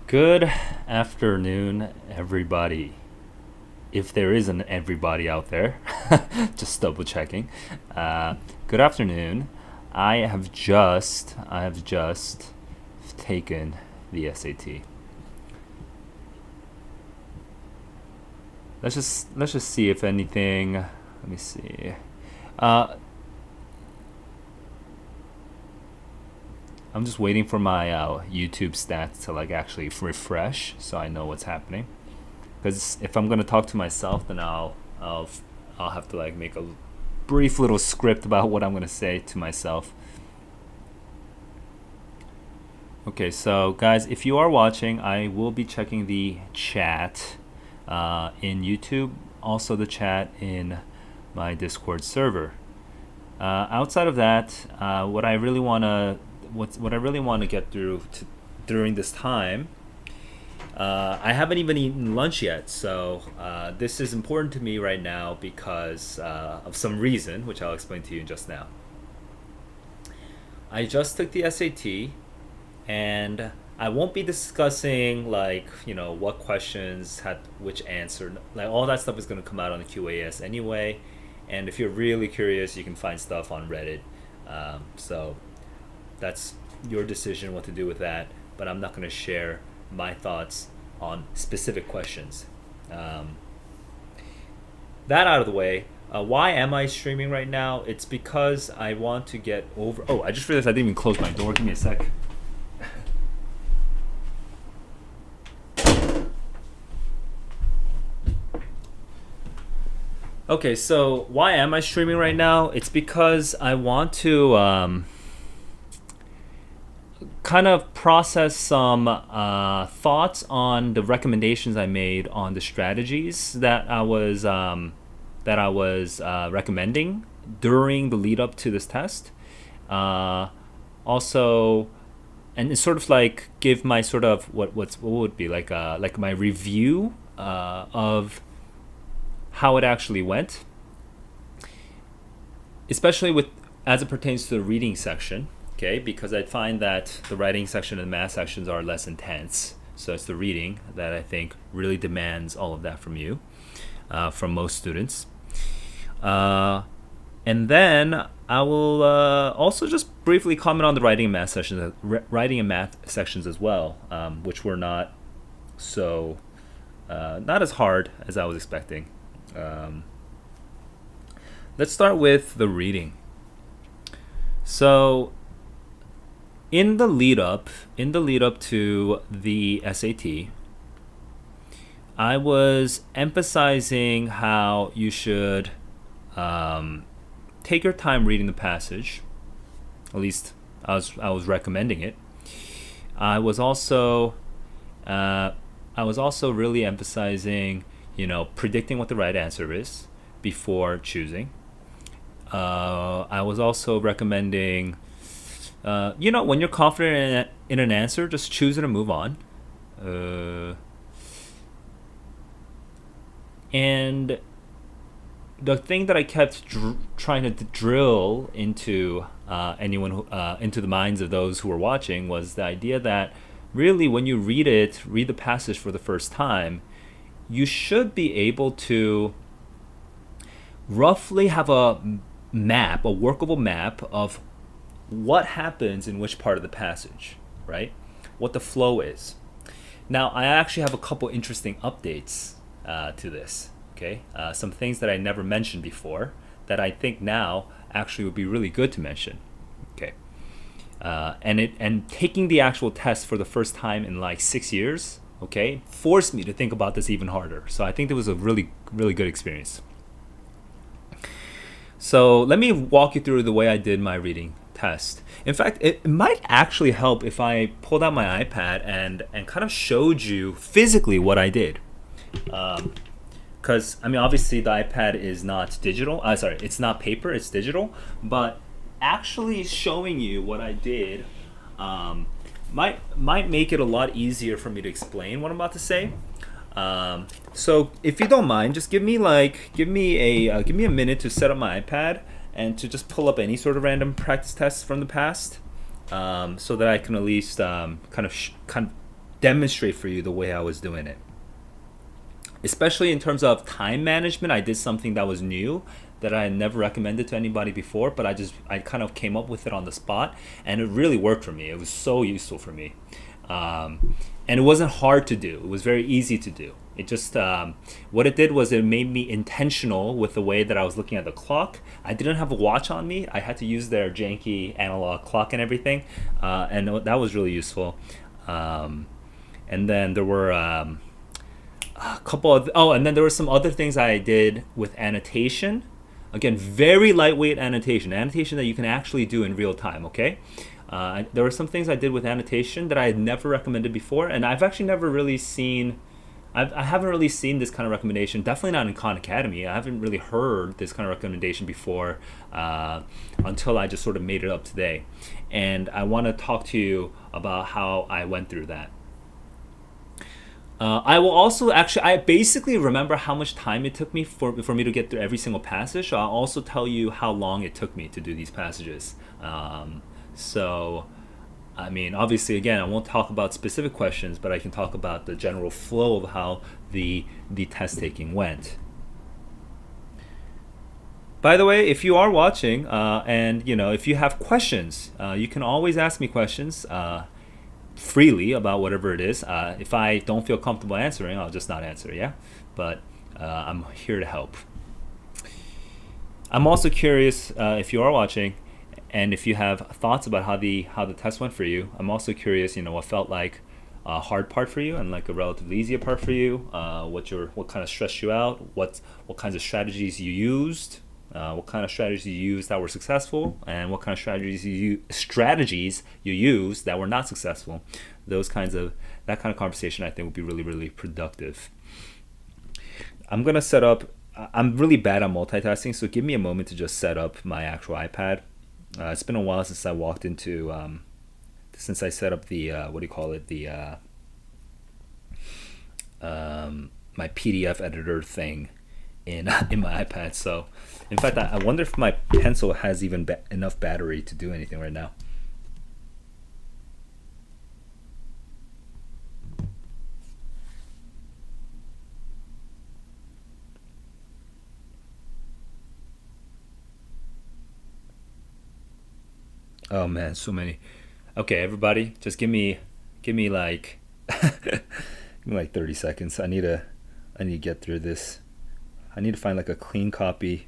Good afternoon, everybody. If there is an everybody out there, just double checking. Good afternoon. I have just taken the SAT. Let's just see if anything. Let me see. Uh, I'm just waiting for my YouTube stats to like actually refresh, so I know what's happening. Because if I'm gonna talk to myself, then I'll have to like make a brief little script about what I'm gonna say to myself. Okay, so guys, if you are watching, I will be checking the chat in YouTube, also the chat in my Discord server. Outside of that, what I really want to get through during this time, I haven't even eaten lunch yet, so this is important to me right now because of some reason, which I'll explain to you just now. I just took the SAT, and I won't be discussing like what questions had which answer. Like all that stuff is going to come out on the QAS anyway, and if you're really curious, you can find stuff on Reddit. So that's your decision what to do with that. But I'm not going to share my thoughts on specific questions. Um, that out of the way. Why am I streaming right now? It's because I want to get over. Oh, I just realized I didn't even close my door. Give me a sec. Okay, so why am I streaming right now? It's because I want to kind of process some thoughts on the recommendations I made on the strategies that I was recommending during the lead up to this test. Uh, Also, and it's sort of like give my sort of what would be like my review of how it actually went, especially with as it pertains to the reading section. Okay, because I find that the writing section and the math sections are less intense. So it's the reading that I think really demands all of that from you, from most students. Uh, and then I will also just briefly comment on the writing and math sections as well, which were so not as hard as I was expecting. Um, let's start with the reading. So in the lead up to the SAT, I was emphasizing how you should um, take your time reading the passage. At least I was recommending it. I was also uh, I was also really emphasizing, predicting what the right answer is before choosing. I was also recommending, when you're confident in an answer, just choose it and move on. Uh, and the thing that I kept trying to drill into into the minds of those who were watching was the idea that really, when you read the passage for the first time, you should be able to roughly have a workable map of what happens in which part of the passage, right? What the flow is. Now, I actually have a couple interesting updates to this. Okay, some things that I never mentioned before that I think now actually would be really good to mention. Okay, and taking the actual test for the first time in like 6 years, okay, forced me to think about this even harder. So I think it was a really really good experience. So let me walk you through the way I did my reading test. In fact, it might actually help if I pulled out my iPad and kind of showed you physically what I did. Because I mean, obviously the iPad is not digital. Sorry, it's not paper; it's digital. But actually showing you what I did might make it a lot easier for me to explain what I'm about to say. So if you don't mind, just give me a minute to set up my iPad and to just pull up any sort of random practice tests from the past, so that I can at least kind of demonstrate for you the way I was doing it. Especially in terms of time management, I did something that was new that I had never recommended to anybody before, but I kind of came up with it on the spot, and it really worked for me. It was so useful for me, and it wasn't hard to do. It was very easy to do. It just what it did was it made me intentional with the way that I was looking at the clock. I didn't have a watch on me. I had to use their janky analog clock and everything, and that was really useful. And then there were a couple of and then there were some other things I did with annotation. Again, very lightweight annotation that you can actually do in real time. Okay, there were some things I did with annotation that I had never recommended before, and I've actually never really seen. I haven't really seen this kind of recommendation. Definitely not in Khan Academy. I haven't really heard this kind of recommendation before until I just sort of made it up today, and I want to talk to you about how I went through that. I will also actually. I basically remember how much time it took me for me to get through every single passage. So I'll also tell you how long it took me to do these passages. So, I mean, obviously, again, I won't talk about specific questions, but I can talk about the general flow of how the test taking went. By the way, if you are watching, and if you have questions, you can always ask me questions. Freely about whatever it is. If I don't feel comfortable answering, I'll just not answer. Yeah, but I'm here to help. I'm also curious if you are watching, and if you have thoughts about how the test went for you. I'm also curious, what felt like a hard part for you and like a relatively easier part for you. What kind of stressed you out? What kinds of strategies you used? What kind of strategies you used that were successful, and what kind of strategies you used that were not successful. That kind of conversation I think would be really, really productive. I'm gonna set up. I'm really bad at multitasking, so give me a moment to just set up my actual iPad. It's been a while since I walked into since I set up the what do you call it, the my PDF editor thing in my iPad. So, in fact, I wonder if my pencil has even enough battery to do anything right now. Oh man, so many. Okay, everybody, just give me like give me like 30 seconds. I need to get through this. I need to find like a clean copy.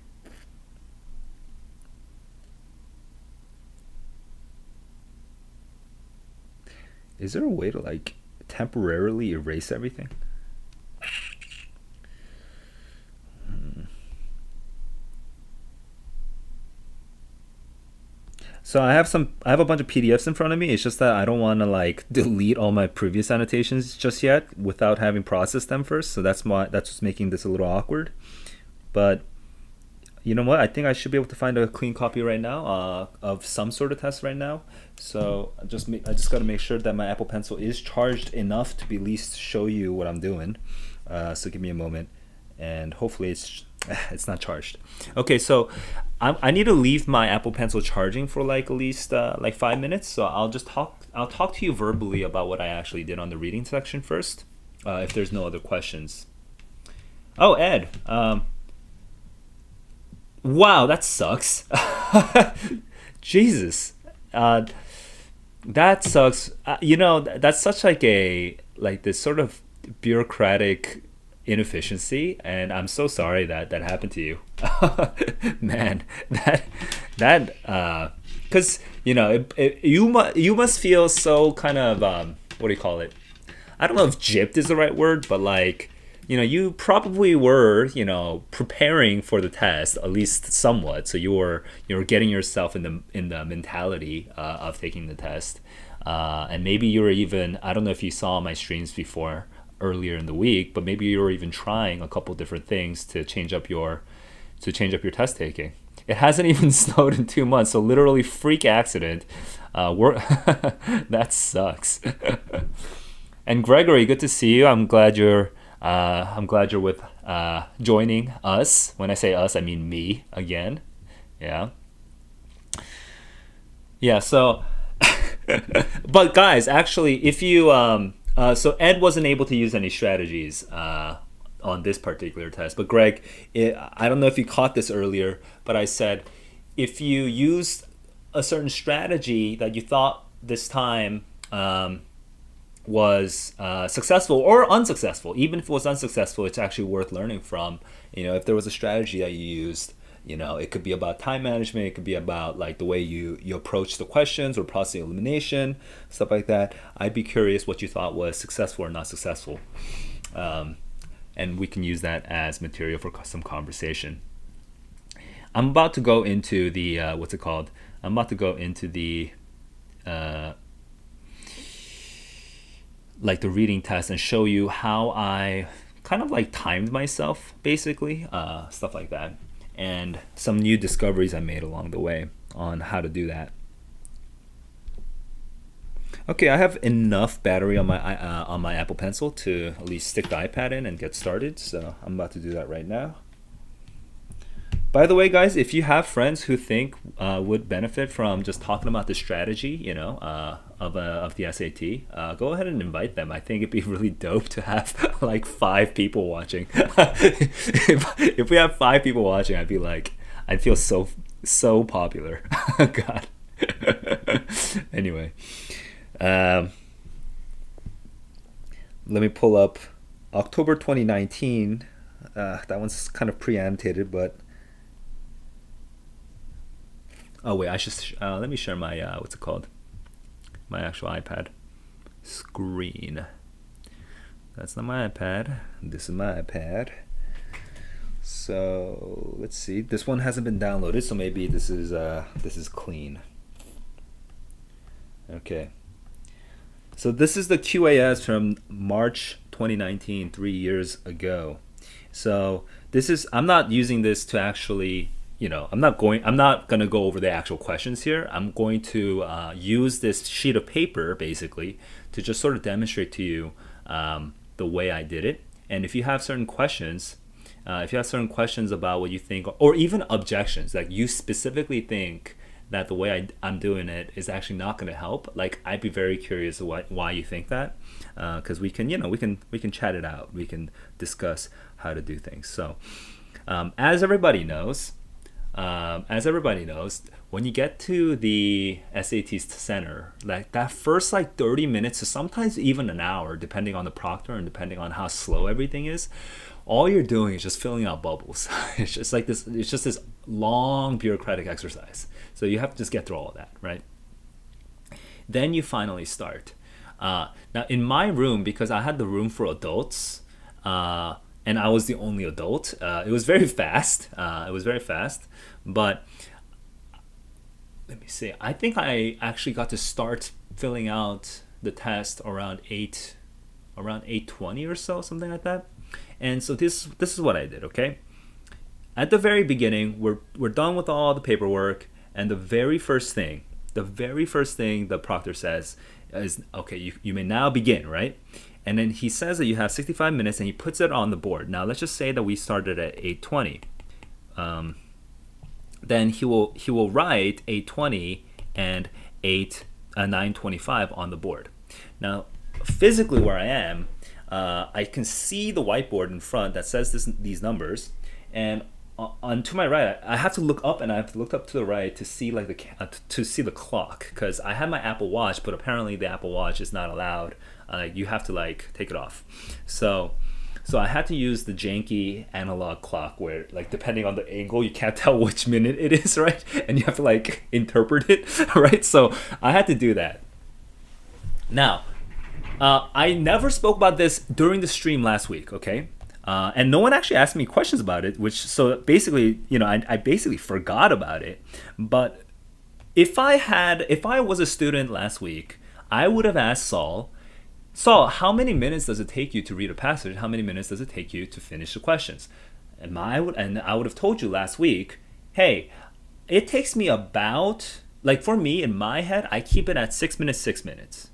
Is there a way to like temporarily erase everything? So I have a bunch of PDFs in front of me. It's just that I don't want to like delete all my previous annotations just yet without having processed them first. So that's what's making this a little awkward. But you know what? I think I should be able to find a clean copy right now of some sort of test right now. So I just got to make sure that my Apple Pencil is charged enough to at least show you what I'm doing. So give me a moment, and hopefully it's not charged. Okay, so I need to leave my Apple Pencil charging for like at least like 5 minutes. So I'll talk to you verbally about what I actually did on the reading section first. If there's no other questions. Oh, Ed. Wow, that sucks. Jesus, that sucks. That's such like this sort of bureaucratic inefficiency, and I'm so sorry that happened to you. Man, because you must feel so kind of what do you call it? I don't know if gypped is the right word, but like you probably were preparing for the test at least somewhat, so you're getting yourself in the mentality of taking the test, and maybe you were even, I don't know if you saw my streams before earlier in the week, but maybe you were even trying a couple different things to change up your test taking. It hasn't even snowed in 2 months, so literally freak accident. That sucks. And Gregory, good to see you. I'm glad you're with joining us. When I say us, I mean me again. Yeah. Yeah. So, but guys, actually, if you So Ed wasn't able to use any strategies on this particular test. But Greg, I don't know if you caught this earlier, but I said if you used a certain strategy that you thought this time was successful or unsuccessful, even if it was unsuccessful, it's actually worth learning from. If there was a strategy that you used, it could be about time management, it could be about like the way you approach the questions or process elimination, stuff like that. I'd be curious what you thought was successful or not successful. And we can use that as material for some conversation. I'm about to go into the what's it called? I'm about to go into the like the reading test and show you how I kind of like timed myself, basically, stuff like that, and some new discoveries I made along the way on how to do that. Okay, I have enough battery on my Apple Pencil to at least stick the iPad in and get started, so I'm about to do that right now. By the way, guys, if you have friends who think would benefit from just talking about the strategy, of the SAT, go ahead and invite them. I think it'd be really dope to have like 5 people watching. if we have 5 people watching, I'd feel so popular. God. Anyway, let me pull up October 2019. That one's kind of pre-annotated, but. Oh wait, I should let me share my what's it called? My actual iPad screen. That's not my iPad. This is my iPad. So let's see. This one hasn't been downloaded, so maybe this is clean. Okay. So this is the QAS from March 2019, 3 years ago. So I'm not using this to actually. I'm not going to go over the actual questions here. I'm going to use this sheet of paper basically to just sort of demonstrate to you the way I did it. And if you have certain questions, about what you think, or even objections, like you specifically think that the way I'm doing it is actually not going to help, like I'd be very curious why you think that, because we can chat it out. We can discuss how to do things. So as everybody knows, when you get to the SAT center, like that first 30 minutes to sometimes even an hour, depending on the proctor and depending on how slow everything is, all you're doing is just filling out bubbles. It's just like this. It's just this long bureaucratic exercise. So you have to just get through all of that, right? Then you finally start. Now in my room, because I had the room for adults, and I was the only adult. It was very fast. But let me see. I think I actually got to start filling out the test around 8:20 or so, something like that. And so this is what I did. Okay. At the very beginning, we're done with all the paperwork, and the very first thing the proctor says is, okay, you may now begin, right? And then he says that you have 65 minutes, and he puts it on the board. Now let's just say that we started at 8:20. Then he will write 8:20 and 9:25 on the board. Now, physically where I am, I can see the whiteboard in front that says these numbers, and on to my right, I have to look up, and I have to look up to the right to see to see the clock, because I have my Apple Watch, but apparently the Apple Watch is not allowed. You have to take it off. So I had to use the janky analog clock where, depending on the angle, you can't tell which minute it is, right? And you have to interpret it, right? So I had to do that. Now, I never spoke about this during the stream last week, okay? And no one actually asked me questions about it, so basically, I basically forgot about it. But if I was a student last week, I would have asked Saul, how many minutes does it take you to read a passage? How many minutes does it take you to finish the questions? And I would have told you last week, hey, it takes me about, for me, in my head, I keep it at 6 minutes.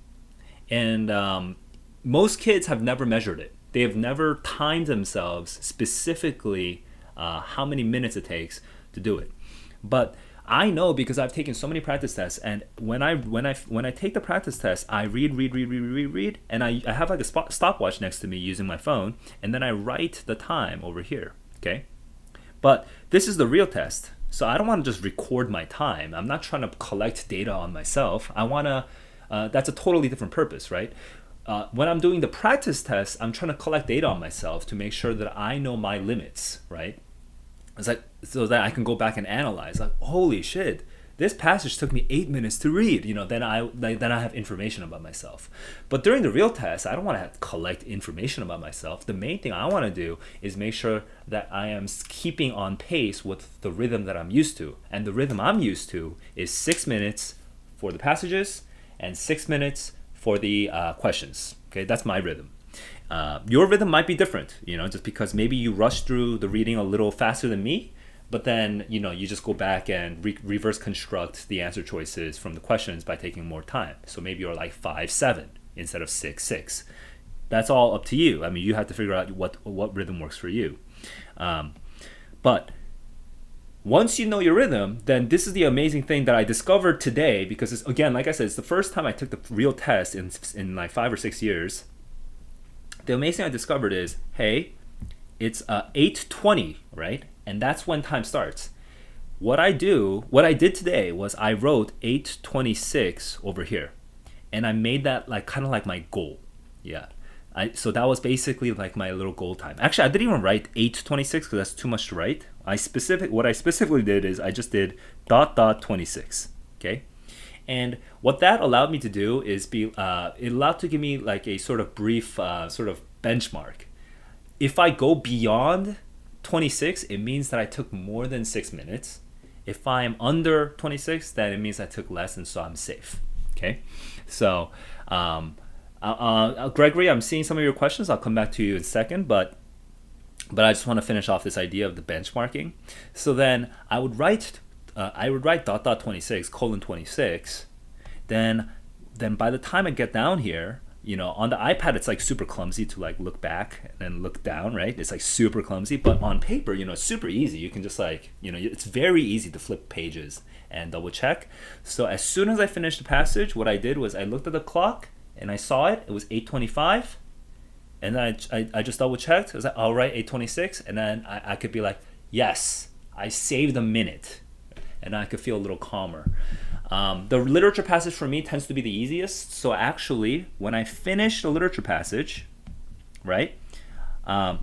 And most kids have never measured it. They have never timed themselves specifically how many minutes it takes to do it. But I know because I've taken so many practice tests, and when I take the practice test, I read, and I have like a stopwatch next to me using my phone, and then I write the time over here. Okay, but this is the real test, so I don't want to just record my time. I'm not trying to collect data on myself. I want to. That's a totally different purpose, right? When I'm doing the practice test, I'm trying to collect data on myself to make sure that I know my limits, right? It's like so that I can go back and analyze. Like, holy shit, this passage took me 8 minutes to read. Then I have information about myself. But during the real test, I don't want to collect information about myself. The main thing I want to do is make sure that I am keeping on pace with the rhythm that I'm used to. And the rhythm I'm used to is 6 minutes for the passages and 6 minutes for the questions. Okay, that's my rhythm. Your rhythm might be different, just because maybe you rush through the reading a little faster than me, but then, you just go back and reverse construct the answer choices from the questions by taking more time. So maybe you're like 5-7 instead of 6-6. That's all up to you. I mean, you have to figure out what rhythm works for you. But once you know your rhythm, then this is the amazing thing that I discovered today, because it's, again, like I said, it's the first time I took the real test in like 5 or 6 years. The amazing thing I discovered is, hey, it's 8:20, right? And that's when time starts. What I did today was I wrote 8:26 over here, and I made that like kind of like my goal. Yeah. So that was basically like my little goal time. Actually, I didn't even write 8:26 because that's too much to write. What I specifically did is I just did ... 26. Okay. And what that allowed me to do is it allowed to give me like a sort of brief sort of benchmark. If I go beyond 26, it means that I took more than 6 minutes. If I'm under 26, then it means I took less, and so I'm safe. Okay, so Gregory, I'm seeing some of your questions. I'll come back to you in a second, but I just want to finish off this idea of the benchmarking. So then I would write ... 26, colon 26. Then by the time I get down here, on the iPad, it's like super clumsy to like look back and then look down, right? It's like super clumsy, but on paper, it's super easy. You can just like, it's very easy to flip pages and double check. So as soon as I finished the passage, what I did was I looked at the clock and I saw it was 8:25. And then I just double checked. I was like, all right, 8:26. And then I could be like, yes, I saved a minute. And I could feel a little calmer. The literature passage for me tends to be the easiest. So actually, when I finish the literature passage, right?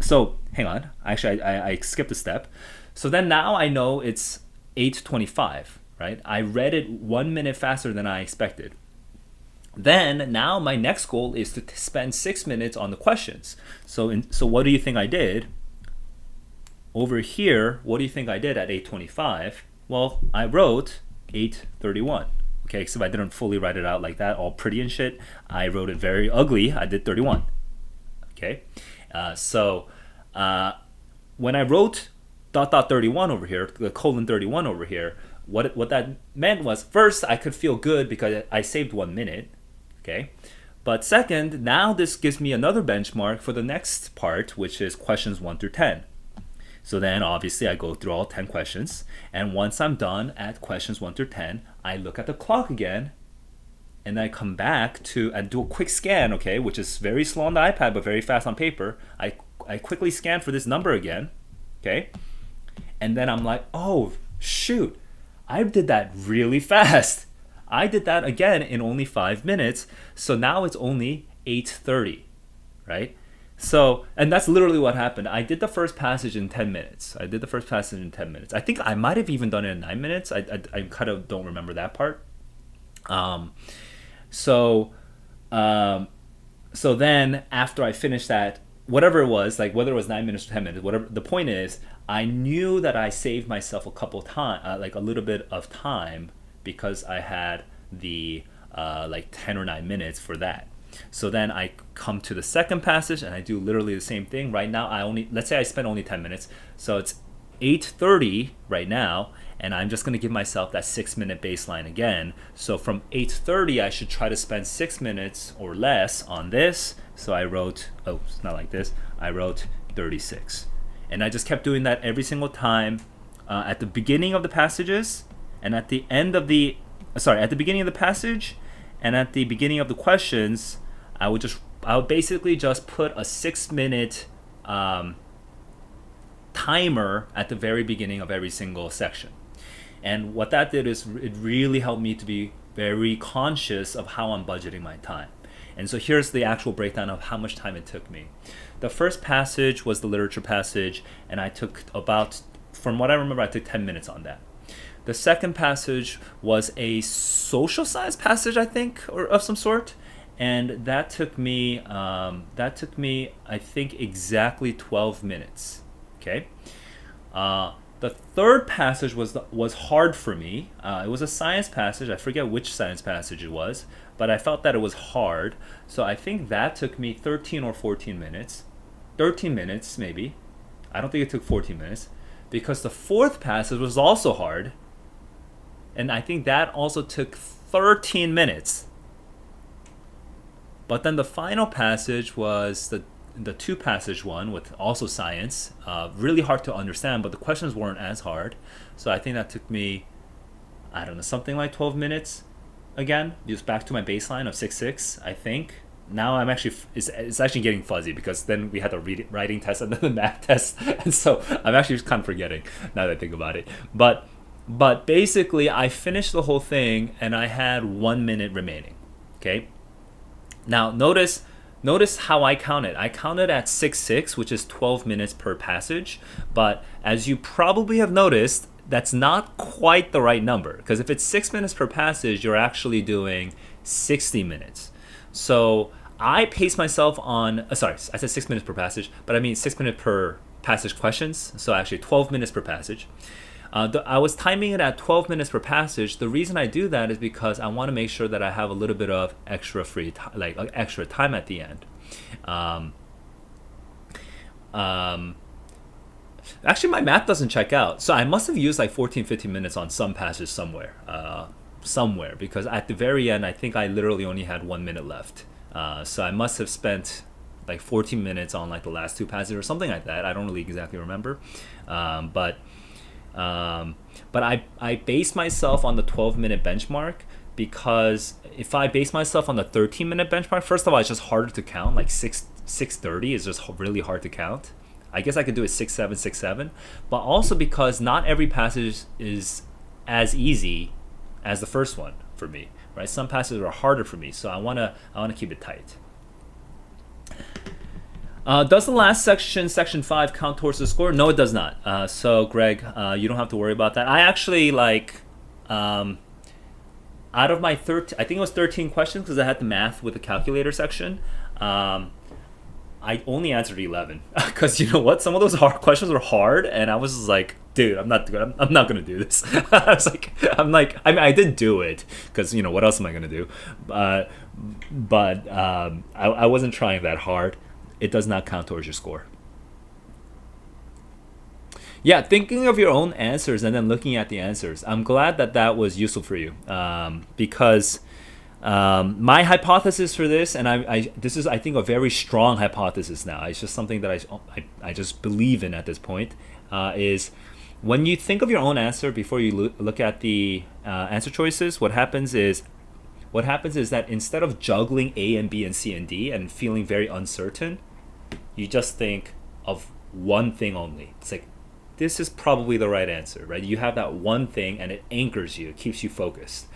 So hang on. Actually, I skipped a step. So then now I know it's 8:25, right? I read it 1 minute faster than I expected. Then now my next goal is to spend 6 minutes on the questions. So what do you think I did? Over here, what do you think I did at 8:25? Well, I wrote 8:31. Okay, so I didn't fully write it out like that, all pretty and shit. I wrote it very ugly. I did 31. Okay, so when I wrote ... 31 over here, the colon 31 over here, what that meant was, first, I could feel good because I saved 1 minute. Okay, but second, now this gives me another benchmark for the next part, which is questions 1 through 10. So then obviously I go through all 10 questions, and once I'm done at questions 1 through 10, I look at the clock again, and I come back and do a quick scan, okay, which is very slow on the iPad but very fast on paper. I quickly scan for this number again, okay, and then I'm like, oh shoot, I did that really fast. I did that again in only 5 minutes, so now it's only 8:30, right? So, and that's literally what happened. I did the first passage in 10 minutes. I think I might have even done it in 9 minutes. I kind of don't remember that part. So then after I finished that, whatever it was, like whether it was 9 minutes or 10 minutes, whatever, the point is, I knew that I saved myself like a little bit of time, because I had the like 10 or 9 minutes for that. So then I come to the second passage and I do literally the same thing. Right now, let's say I spent only 10 minutes. So it's 8:30 right now, and I'm just going to give myself that 6 minute baseline again. So from 8:30, I should try to spend 6 minutes or less on this. So I wrote, it's not like this. I wrote 36. And I just kept doing that every single time at the beginning of the passages, and at the end of the at the beginning of the passage and at the beginning of the questions, I would basically just put a 6-minute timer at the very beginning of every single section. And what that did is it really helped me to be very conscious of how I'm budgeting my time. And so here's the actual breakdown of how much time it took me. The first passage was the literature passage, and I took about, from what I remember, I took 10 minutes on that. The second passage was a social science passage, I think, or of some sort, and that took me, I think, exactly 12 minutes. Okay. The third passage was hard for me. It was a science passage. I forget which science passage it was, but I felt that it was hard. So I think that took me 13 or 14 minutes. 13 minutes, maybe. I don't think it took 14 minutes. Because the fourth passage was also hard. And I think that also took 13 minutes. But then the final passage was the two passage one with also science, really hard to understand, but the questions weren't as hard. So I think that took me, I don't know, something like 12 minutes. Again, just back to my baseline of 6.6, I think. Now I'm actually, it's actually getting fuzzy because then we had the writing test and then the math test. And so I'm actually just kind of forgetting now that I think about it. But basically I finished the whole thing and I had 1 minute remaining. Okay. Now notice how I counted. I counted at 6.6, which is 12 minutes per passage. But as you probably have noticed, that's not quite the right number. Because if it's 6 minutes per passage, you're actually doing 60 minutes. So I paced myself on, sorry, I said 6 minutes per passage, but I mean 6 minutes per passage questions. So actually 12 minutes per passage. I was timing it at 12 minutes per passage. The reason I do that is because I want to make sure that I have a little bit of extra extra time at the end. Actually, my math doesn't check out. So I must have used like 14, 15 minutes on some passage somewhere, because at the very end, I think I literally only had 1 minute left. So I must have spent like 14 minutes on like the last two passages or something like that. I don't really exactly remember. But I base myself on the 12-minute benchmark because if I base myself on the 13-minute benchmark, first of all, it's just harder to count. Like 6:30 is just really hard to count. I guess I could do it 6.7, 6.7, but also because not every passage is as easy as the first one for me, right? Some passages are harder for me, so I wanna keep it tight. Does the last section 5, count towards the score? No, it does not. So Greg, you don't have to worry about that. I actually out of my 13, I think it was 13 questions because I had the math with the calculator section. I only answered 11 because you know what? Some of those hard questions were hard, and I was just like, dude, I'm not gonna do this. I did do it because you know what else am I gonna do? But I wasn't trying that hard. It does not count towards your score. Yeah, thinking of your own answers and then looking at the answers. I'm glad that was useful for you because my hypothesis for this, and this is I think a very strong hypothesis now. It's just something that I just believe in at this point. Is when you think of your own answer before you look at the answer choices, what happens is that instead of juggling A and B and C and D and feeling very uncertain, you just think of one thing only. It's like, this is probably the right answer, right? You have that one thing and it anchors you, it keeps you focused.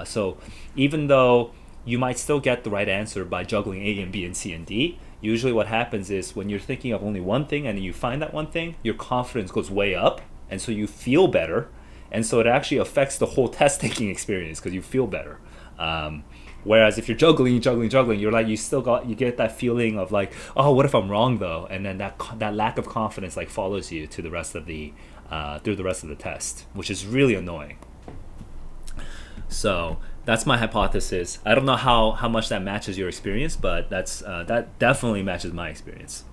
So even though you might still get the right answer by juggling A and B and C and D, usually what happens is when you're thinking of only one thing and you find that one thing, your confidence goes way up, and so you feel better, and so it actually affects the whole test taking experience because you feel better. Whereas if you're juggling, you're like you get that feeling of like, oh, what if I'm wrong though, and then that lack of confidence like follows you to the rest of the through the rest of the test, which is really annoying. So that's my hypothesis. I don't know how much that matches your experience, but that definitely matches my experience.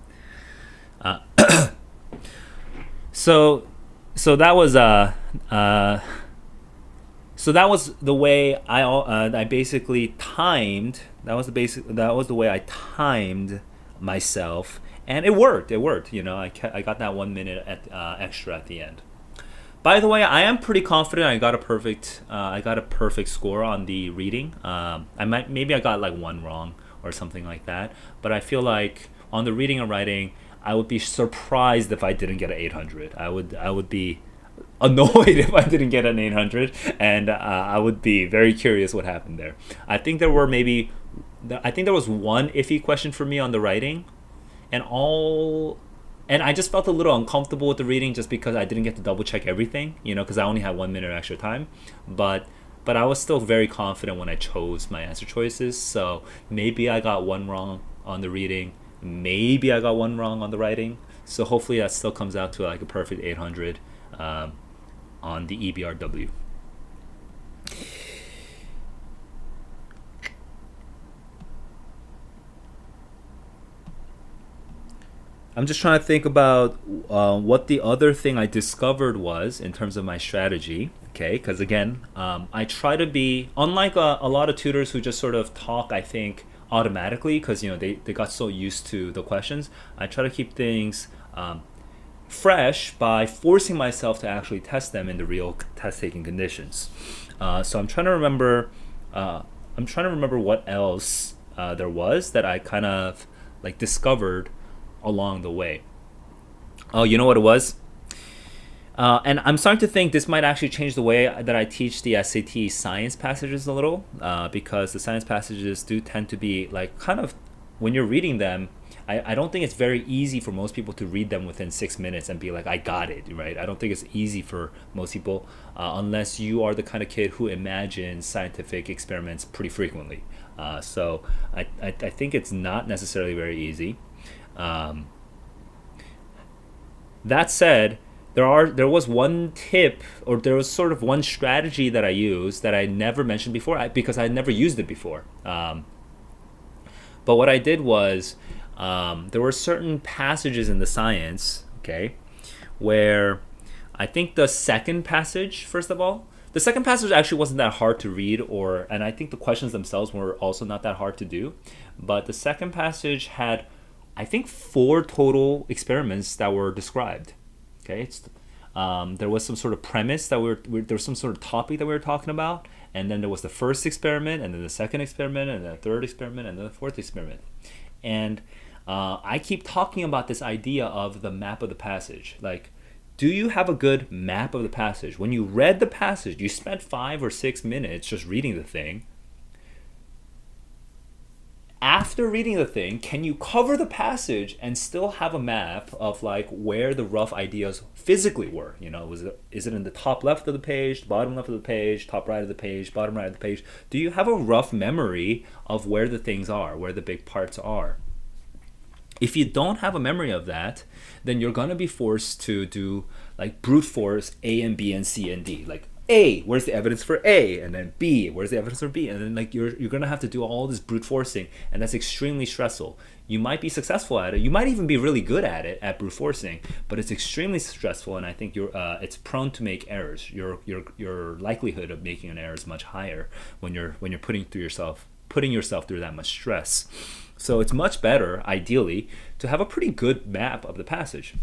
So that was So that was the way I basically timed. That was the way I timed myself, and it worked. You know, I got that 1 minute extra at the end. By the way, I am pretty confident I got a perfect. I got a perfect score on the reading. I might maybe I got like one wrong or something like that. But I feel like on the reading and writing, I would be surprised if I didn't get an 800. I would be annoyed if I didn't get an 800, and I would be very curious what happened there. I think there were maybe. I think there was one iffy question for me on the writing, and all and I just felt a little uncomfortable with the reading just because I didn't get to double check everything, because I only had 1 minute extra time. But I was still very confident when I chose my answer choices. So maybe I got one wrong on the reading, maybe I got one wrong on the writing. So hopefully that still comes out to like a perfect 800 on the EBRW. I'm just trying to think about what the other thing I discovered was in terms of my strategy. Okay, because again, I try to be unlike a lot of tutors who just sort of talk, I think, automatically because they got so used to the questions. I try to keep things fresh by forcing myself to actually test them in the real test taking conditions. So I'm trying to remember. I'm trying to remember what else there was that I kind of like discovered along the way. Oh, you know what it was? And I'm starting to think this might actually change the way that I teach the SAT science passages a little, because the science passages do tend to be like kind of, when you're reading them, I don't think it's very easy for most people to read them within 6 minutes and be like, I got it, right? I don't think it's easy for most people unless you are the kind of kid who imagines scientific experiments pretty frequently. So I think it's not necessarily very easy. That said, there was one tip, or there was sort of one strategy that I used that I never mentioned before because I never used it before. But what I did was there were certain passages in the science, okay, where I think the second passage, first of all, the second passage actually wasn't that hard to read, and I think the questions themselves were also not that hard to do. But the second passage had, I think, 4 total experiments that were described. Okay, there was some sort of premise that there was some sort of topic that we were talking about, and then there was the first experiment, and then the second experiment, and then the third experiment, and then the fourth experiment. And I keep talking about this idea of the map of the passage. Like, do you have a good map of the passage? When you read the passage, you spent 5 or 6 minutes just reading the thing. After reading the thing, can you cover the passage and still have a map of like where the rough ideas physically were? Is it in the top left of the page, bottom left of the page, top right of the page, bottom right of the page? Do you have a rough memory of where the things are, where the big parts are? If you don't have a memory of that, then you're gonna be forced to do like brute force A and B and C and D. Like, A, where's the evidence for A? And then B, where's the evidence for B? And then like you're gonna have to do all this brute forcing, and that's extremely stressful. You might be successful at it, you might even be really good at it, at brute forcing, but it's extremely stressful, and I think it's prone to make errors. Your likelihood of making an error is much higher when you're putting yourself through that much stress. So it's much better, ideally, to have a pretty good map of the passage.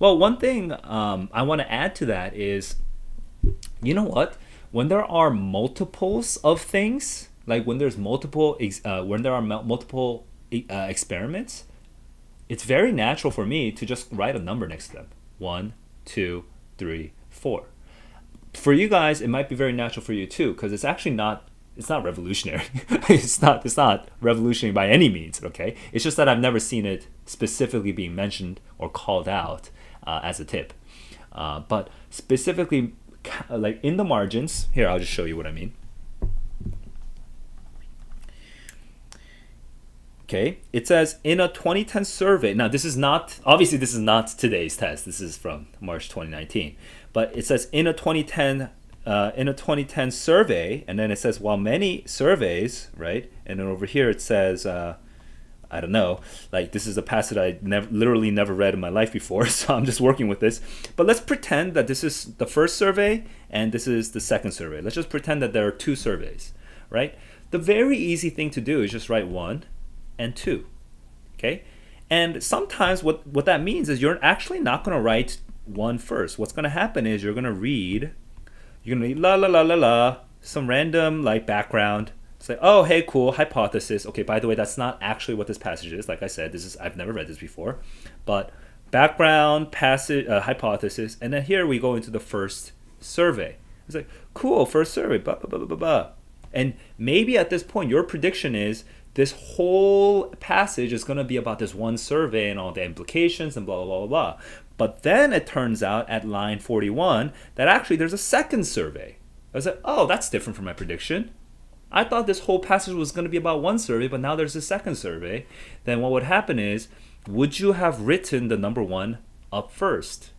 Well, one thing I want to add to that is, you know what? When there are multiples of things, like when there are multiple experiments, it's very natural for me to just write a number next to them. 1, 2, 3, 4. For you guys, it might be very natural for you too, because it's actually not. It's not revolutionary. It's not revolutionary by any means. Okay, it's just that I've never seen it specifically being mentioned or called out as a tip. But specifically, like in the margins, here I'll just show you what I mean. Okay, it says in a 2010 survey. Now this is not today's test. This is from March 2019. But it says in a 2010 survey, and then it says while many surveys, right? And then over here it says, I don't know, like this is a passage I literally never read in my life before, so I'm just working with this. But let's pretend that this is the first survey and this is the second survey. Let's just pretend that there are 2 surveys, right? The very easy thing to do is just write 1 and 2, okay? And sometimes what that means is you're actually not going to write one first. What's going to happen is you're going to read la la la la la, some random like background. It's like, oh, hey, cool, hypothesis. Okay, by the way, that's not actually what this passage is. Like I said, I've never read this before. But background, passage, hypothesis, and then here we go into the first survey. It's like, cool, first survey, blah, blah, blah, blah, blah, blah. And maybe at this point, your prediction is this whole passage is going to be about this one survey and all the implications and blah, blah, blah, blah. But then it turns out at line 41 that actually there's a second survey. I was like, oh, that's different from my prediction. I thought this whole passage was going to be about one survey, but now there's a second survey. Then what would happen is, would you have written the number one up first?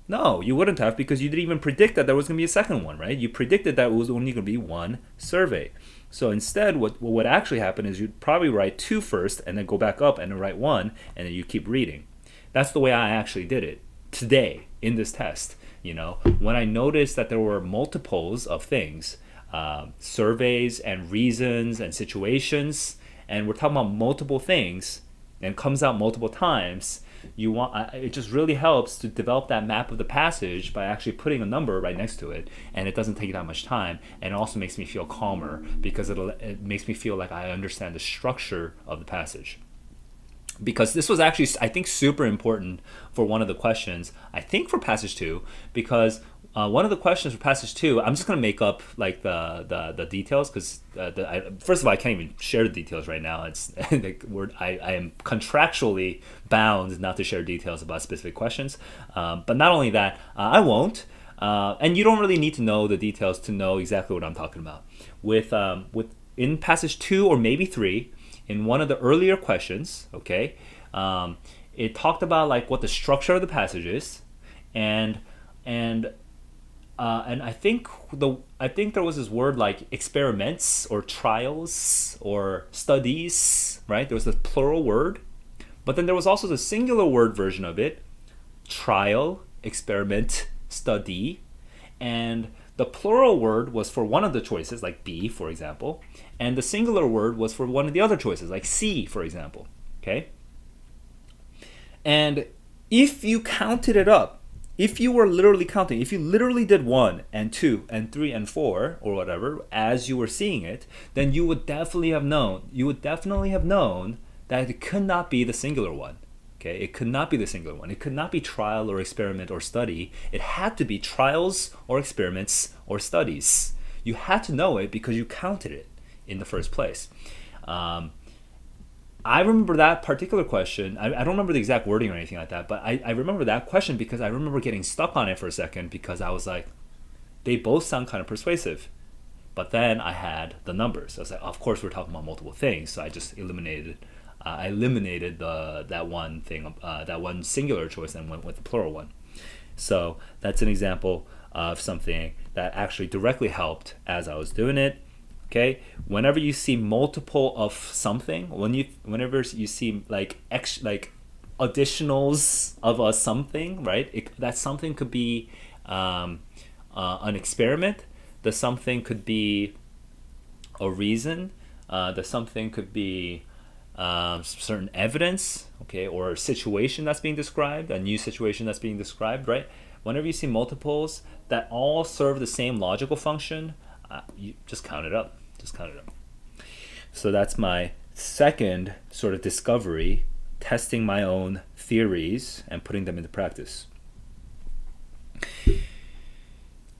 No, you wouldn't have, because you didn't even predict that there was going to be a second one, right? You predicted that it was only going to be one survey. So instead, what would actually happen is you'd probably write two first and then go back up and then write one, and then you keep reading. That's the way I actually did it today in this test. When I noticed that there were multiples of things, surveys and reasons and situations, and we're talking about multiple things, and comes out multiple times, it just really helps to develop that map of the passage by actually putting a number right next to it, and it doesn't take that much time, and it also makes me feel calmer because it makes me feel like I understand the structure of the passage. Because this was actually, I think, super important for one of the questions, I think for passage 2, because one of the questions for passage 2, I'm just going to make up like the details, because first of all, I can't even share the details right now. It's I am contractually bound not to share details about specific questions. But not only that, I won't. And you don't really need to know the details to know exactly what I'm talking about. With in passage 2 or maybe 3, in one of the earlier questions, okay, it talked about like what the structure of the passage is, and I think there was this word like experiments or trials or studies, right? There was a plural word, but then there was also the singular word version of it, trial, experiment, study, and the plural word was for one of the choices, like B, for example, and the singular word was for one of the other choices, like C, for example. Okay? And if you counted it up, if you were literally counting, if you literally did 1 and 2 and 3 and 4 or whatever as you were seeing it, then you would definitely have known that it could not be the singular one. Okay, it could not be the singular one. It could not be trial or experiment or study. It had to be trials or experiments or studies. You had to know it because you counted it in the first place. I remember that particular question. I don't remember the exact wording or anything like that, but I remember that question because I remember getting stuck on it for a second because I was like, they both sound kind of persuasive. But then I had the numbers. I was like, of course we're talking about multiple things, so I just eliminated that one thing, that one singular choice, and went with the plural one. So that's an example of something that actually directly helped as I was doing it. Okay, whenever you see multiple of something, whenever you see like additionals of a something, right? That something could be an experiment. The something could be a reason. The something could be certain evidence, okay, or a situation that's being described, a new situation that's being described, right? Whenever you see multiples that all serve the same logical function, you just count it up. So that's my second sort of discovery, testing my own theories and putting them into practice.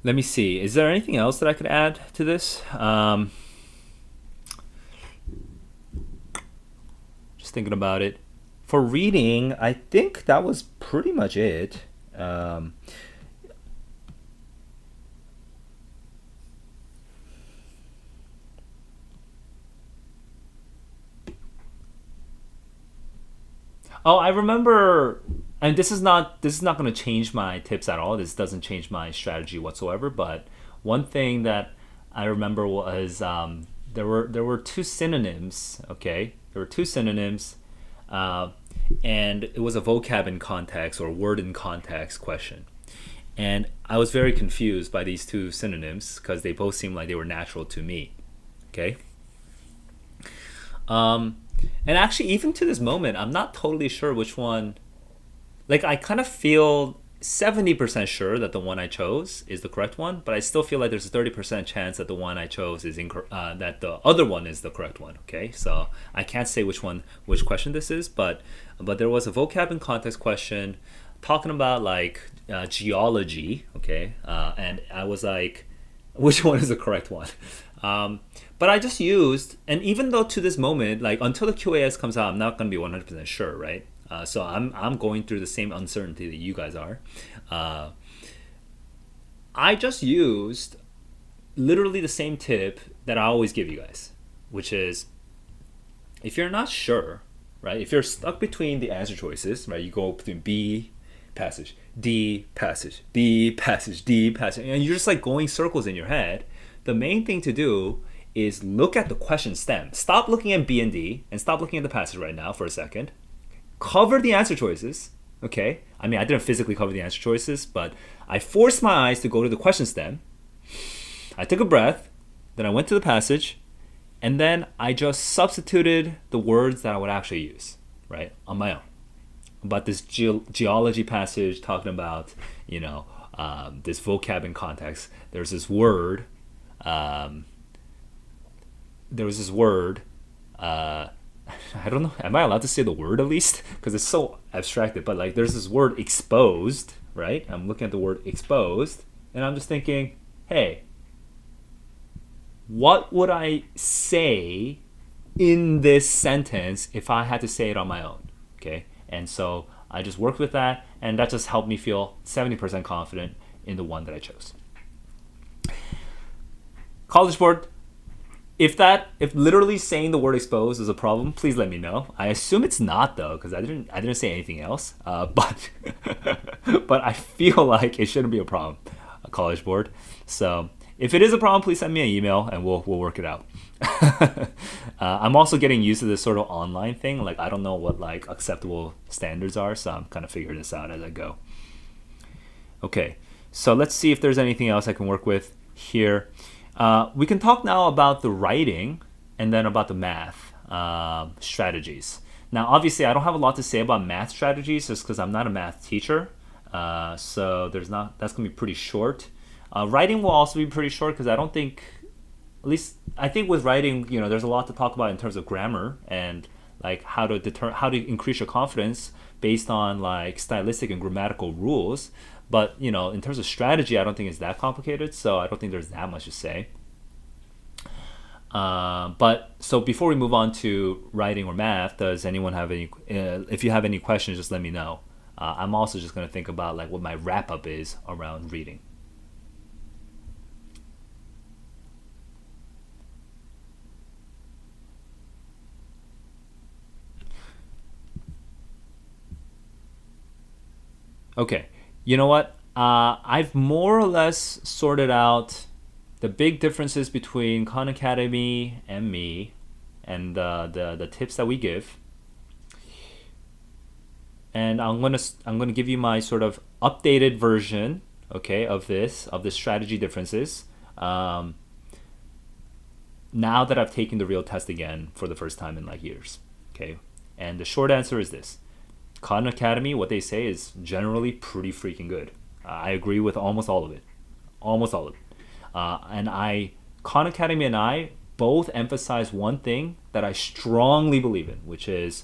Let me see. Is there anything else that I could add to this? Just thinking about it. For reading, I think that was pretty much it. Oh, I remember, and this is not going to change my tips at all. This doesn't change my strategy whatsoever. But one thing that I remember was there were two synonyms. Okay, there were two synonyms, and it was a vocab in context or word in context question. And I was very confused by these two synonyms because they both seemed like they were natural to me. Okay. And actually, even to this moment, I'm not totally sure which one. Like, I kind of feel 70% sure that the one I chose is the correct one, but I still feel like there's a 30% chance that the one I chose is that the other one is the correct one. Okay, so I can't say which question this is, but there was a vocab and context question talking about like geology. Okay, and I was like, which one is the correct one? But I just used, and even though to this moment, like until the QAS comes out, I'm not going to be 100% sure, right? So I'm going through the same uncertainty that you guys are. I just used literally the same tip that I always give you guys, which is if you're not sure, right? If you're stuck between the answer choices, right? You go between B passage, D passage, B passage, D passage, and you're just like going circles in your head. The main thing to do is look at the question stem. Stop looking at B and D and stop looking at the passage right now for a second. Cover the answer choices. Okay, I mean I didn't physically cover the answer choices, but I forced my eyes to go to the question stem. I took a breath, then I went to the passage, and then I just substituted the words that I would actually use, right, on my own. About this geology passage talking about, this vocab and context. There's this word. There was this word. I don't know. Am I allowed to say the word at least? Because it's so abstracted. But like, there's this word exposed, right? I'm looking at the word exposed, and I'm just thinking, hey, what would I say in this sentence if I had to say it on my own? Okay, and so I just worked with that, and that just helped me feel 70% confident in the one that I chose. College Board. If literally saying the word exposed is a problem, please let me know. I assume it's not though, because I didn't say anything else. But but I feel like it shouldn't be a problem, College Board. So if it is a problem, please send me an email and we'll work it out. I'm also getting used to this sort of online thing. Like I don't know what like acceptable standards are, so I'm kind of figuring this out as I go. Okay, so let's see if there's anything else I can work with here. We can talk now about the writing and then about the math strategies. Now, obviously, I don't have a lot to say about math strategies just because I'm not a math teacher. So that's going to be pretty short. Writing will also be pretty short because I don't think, at least I think with writing, there's a lot to talk about in terms of grammar and like how to increase your confidence based on like stylistic and grammatical rules. But in terms of strategy, I don't think it's that complicated, so I don't think there's that much to say. But so before we move on to writing or math, does anyone have any? If you have any questions, just let me know. I'm also just gonna think about like what my wrap up is around reading. Okay. You know what? I've more or less sorted out the big differences between Khan Academy and me, and the tips that we give. And I'm gonna give you my sort of updated version, okay, of the strategy differences. Now that I've taken the real test again for the first time in like years, okay. And the short answer is this: Khan Academy, what they say is generally pretty freaking good. I agree with almost all of it. Almost all of it. Khan Academy and I both emphasize one thing that I strongly believe in, which is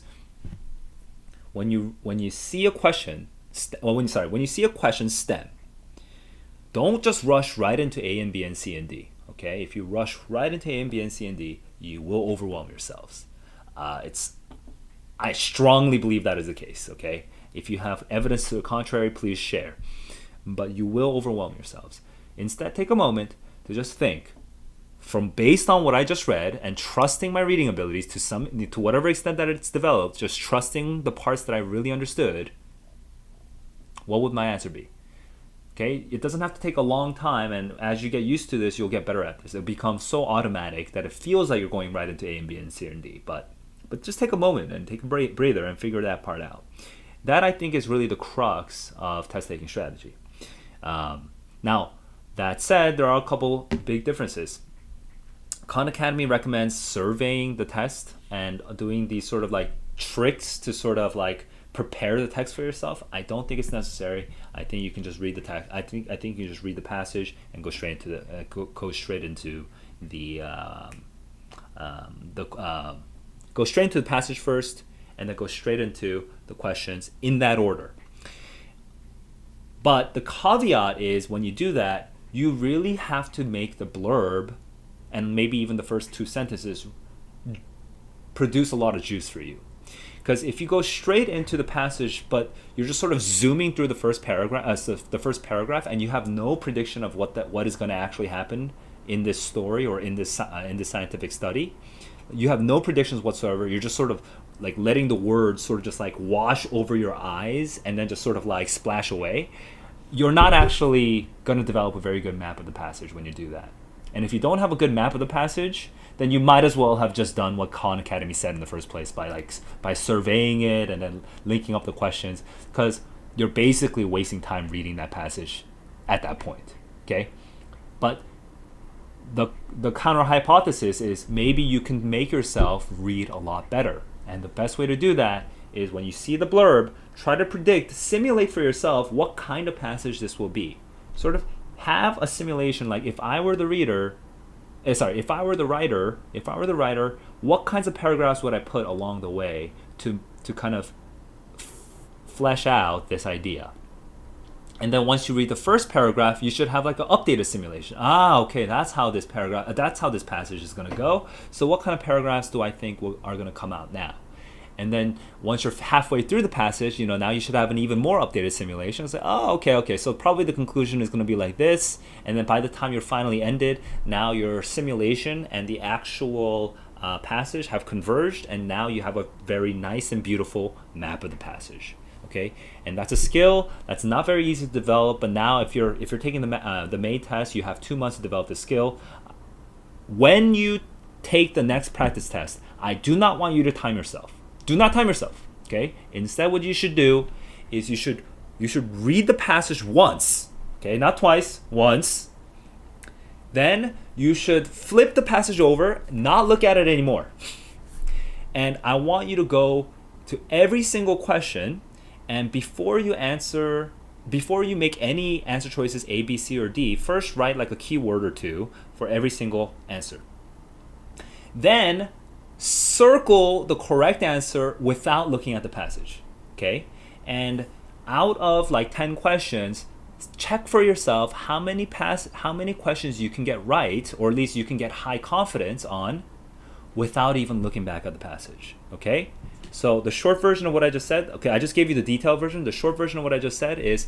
when you see a question, when you see a question stem, don't just rush right into A and B and C and D. Okay, if you rush right into A and B and C and D, you will overwhelm yourselves. I strongly believe that is the case. Okay, if you have evidence to the contrary, please share. But you will overwhelm yourselves. Instead, take a moment to just think, from based on what I just read and trusting my reading abilities to whatever extent that it's developed, just trusting the parts that I really understood. What would my answer be? Okay, it doesn't have to take a long time, and as you get used to this, you'll get better at this. It'll become so automatic that it feels like you're going right into A and B and C and D. But just take a moment and take a breather and figure that part out. That I think is really the crux of test taking strategy. Now, that said, there are a couple big differences. Khan Academy recommends surveying the test and doing these sort of like tricks to sort of like prepare the text for yourself, I don't think it's necessary. I think you can just read the text. I think you just read the passage and go straight into the go straight into the go straight into the passage first, and then go straight into the questions in that order. But the caveat is, when you do that, you really have to make the blurb and maybe even the first two sentences produce a lot of juice for you. Because if you go straight into the passage, but you're just sort of zooming through the first paragraph, and you have no prediction of what is going to actually happen in this story or in this scientific study, you have no predictions whatsoever. You're just sort of like letting the words sort of just like wash over your eyes and then just sort of like splash away. You're not actually going to develop a very good map of the passage when you do that. And if you don't have a good map of the passage, then you might as well have just done what Khan Academy said in the first place by surveying it and then linking up the questions, because you're basically wasting time reading that passage at that point. Okay, but the counter hypothesis is maybe you can make yourself read a lot better, and the best way to do that is when you see the blurb, try to simulate for yourself what kind of passage this will be. Sort of have a simulation, like if I were the writer, what kinds of paragraphs would I put along the way to kind of flesh out this idea? And then once you read the first paragraph, you should have like an updated simulation. Okay, that's how this passage is going to go. So what kind of paragraphs do I think are going to come out now? And then once you're halfway through the passage, now you should have an even more updated simulation. Say, okay, so probably the conclusion is going to be like this. And then by the time you're finally ended, now your simulation and the actual passage have converged, and now you have a very nice and beautiful map of the passage. Okay, and that's a skill that's not very easy to develop. But now, if you're taking the May test, you have 2 months to develop the skill. When you take the next practice test, I do not want you to time yourself. Do not time yourself, okay? Instead, what you should do is you should read the passage once, okay? Not twice, once. Then you should flip the passage over, not look at it anymore. And I want you to go to every single question, and before you make any answer choices A, B, C, or D, first write like a keyword or two for every single answer. Then circle the correct answer without looking at the passage, okay? And out of like 10 questions, check for yourself how many questions you can get right, or at least you can get high confidence on, without even looking back at the passage, okay? So the short version of what I just said, okay, I just gave you the detailed version. The short version of what I just said is,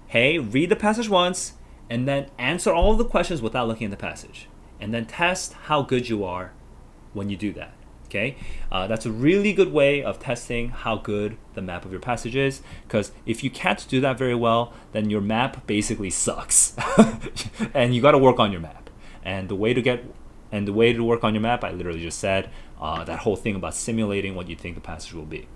hey, read the passage once, and then answer all of the questions without looking at the passage. And then test how good you are when you do that, okay? That's a really good way of testing how good the map of your passage is, because if you can't do that very well, then your map basically sucks. And you got to work on your map. And the way to work on your map, I literally just said, that whole thing about simulating what you think the passage will be.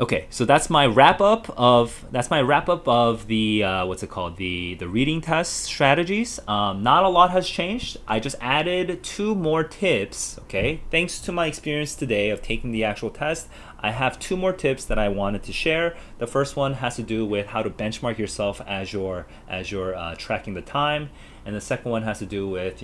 Okay, so that's my wrap up of the the reading test strategies. Not a lot has changed. I just added 2 more tips. Okay, thanks to my experience today of taking the actual test, I have 2 more tips that I wanted to share. The first one has to do with how to benchmark yourself as you're tracking the time, and the second one has to do with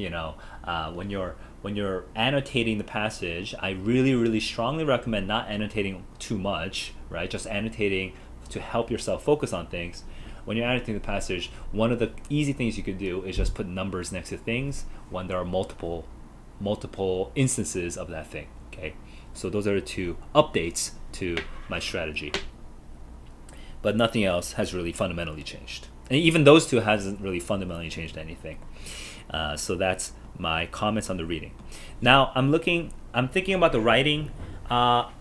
when you're annotating the passage. I really, really strongly recommend not annotating too much, right? Just annotating to help yourself focus on things. When you're annotating the passage, one of the easy things you could do is just put numbers next to things when there are multiple instances of that thing, okay? So those are the 2 updates to my strategy. But nothing else has really fundamentally changed. And even those 2 hasn't really fundamentally changed anything. So that's my comments on the reading. Now I'm thinking about the writing.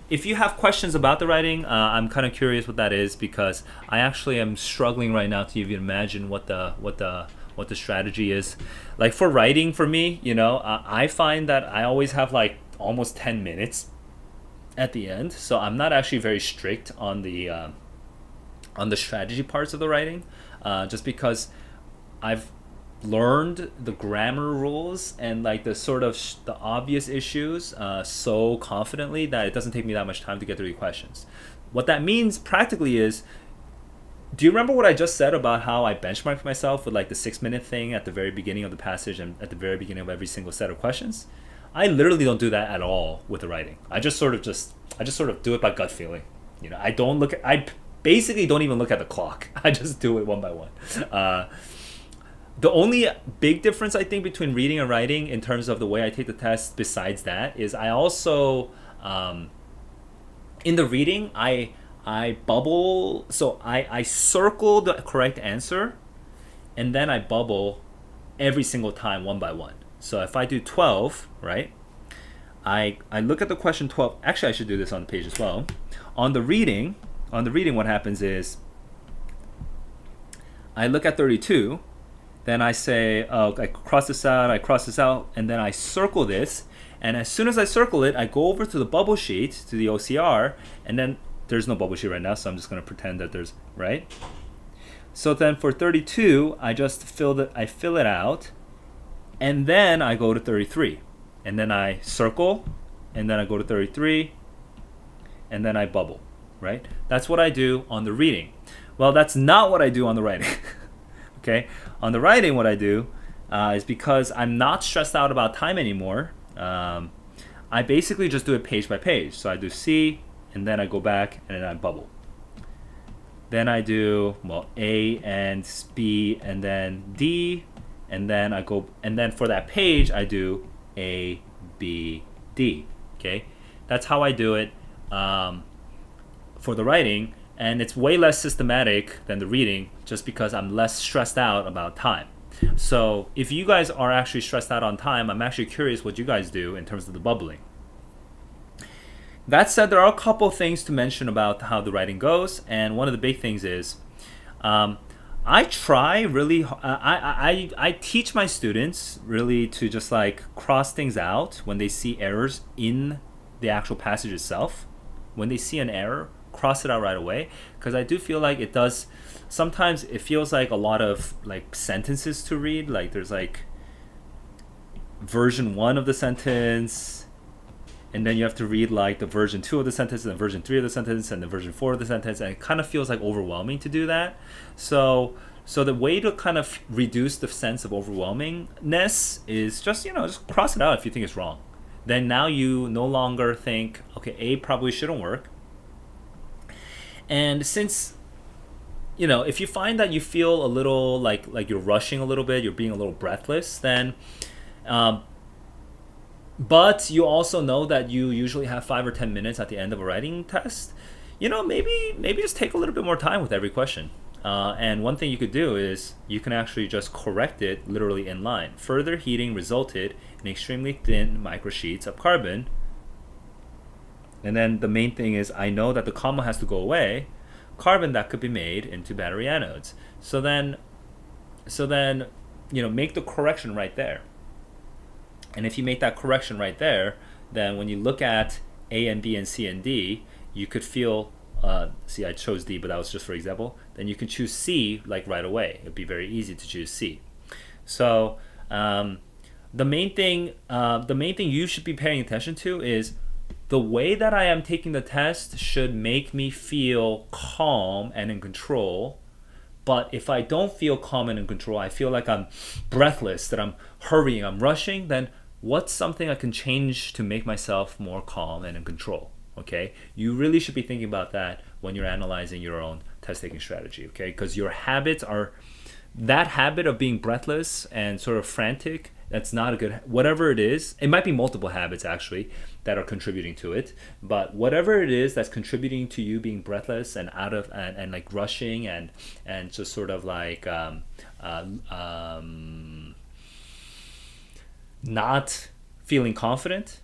If you have questions about the writing, I'm kind of curious what that is, because I actually am struggling right now to even imagine what the strategy is. Like for writing, for me, I find that I always have like almost 10 minutes at the end, so I'm not actually very strict on the strategy parts of the writing, just because learned the grammar rules and like the sort of the obvious issues so confidently that it doesn't take me that much time to get through the questions. What that means practically is, do you remember what I just said about how I benchmarked myself with like the 6 minute thing at the very beginning of the passage and at the very beginning of every single set of questions? I literally don't do that at all with the writing. I just sort of do it by gut feeling. I basically don't even look at the clock. I just do it one by one. The only big difference I think between reading and writing in terms of the way I take the test, besides that, is I also in the reading I bubble. So I circle the correct answer, and then I bubble every single time one by one. So if I do 12, right? I look at the question 12. Actually, I should do this on the page as well. On the reading, what happens is I look at 32. Then I say, oh, I cross this out, and then I circle this. And as soon as I circle it, I go over to the bubble sheet, to the OCR, and then there's no bubble sheet right now, so I'm just going to pretend that there's, right? So then for 32, I just fill it out, and then I go to 33. And then I circle, and then I go to 33, and then I bubble, right? That's what I do on the reading. Well, that's not what I do on the writing. Okay, on the writing, what I do is, because I'm not stressed out about time anymore, I basically just do it page by page. So I do C, and then I go back, and then I bubble. Then I do, well, A and B, and then D, and then I go, and then for that page, I do A, B, D. Okay, that's how I do it for the writing. And it's way less systematic than the reading, just because I'm less stressed out about time. So if you guys are actually stressed out on time, I'm actually curious what you guys do in terms of the bubbling. That said, there are a couple things to mention about how the writing goes, and one of the big things is I try really. I teach my students really to just like cross things out when they see errors in the actual passage itself. When they see an error, cross it out right away, because I do feel like it does. Sometimes it feels like a lot of like sentences to read. Like there's like version 1 of the sentence, and then you have to read like the version 2 of the sentence, and the version 3 of the sentence, and the version 4 of the sentence, and it kind of feels like overwhelming to do that. So the way to kind of reduce the sense of overwhelmingness is just cross it out if you think it's wrong. Then now you no longer think, okay, A probably shouldn't work. And since, if you find that you feel a little like you're rushing a little bit, you're being a little breathless, then, but you also know that you usually have 5 or 10 minutes at the end of a writing test, maybe just take a little bit more time with every question. And one thing you could do is you can actually just correct it literally in line. Further heating resulted in extremely thin microsheets of carbon. And then the main thing is, I know that the comma has to go away, carbon that could be made into battery anodes. So then, make the correction right there. And if you make that correction right there, then when you look at A and B and C and D, you could feel, see, I chose D, but that was just for example. Then you can choose C like right away. It'd be very easy to choose C. So the main thing you should be paying attention to is, the way that I am taking the test should make me feel calm and in control. But if I don't feel calm and in control, I feel like I'm breathless, that I'm hurrying, I'm rushing, then what's something I can change to make myself more calm and in control? Okay? You really should be thinking about that when you're analyzing your own test taking strategy, okay? Because your habits are, that habit of being breathless and sort of frantic, that's not a good, whatever it is, it might be multiple habits actually that are contributing to it, but whatever it is that's contributing to you being breathless and out of, and like rushing and just sort of like not feeling confident,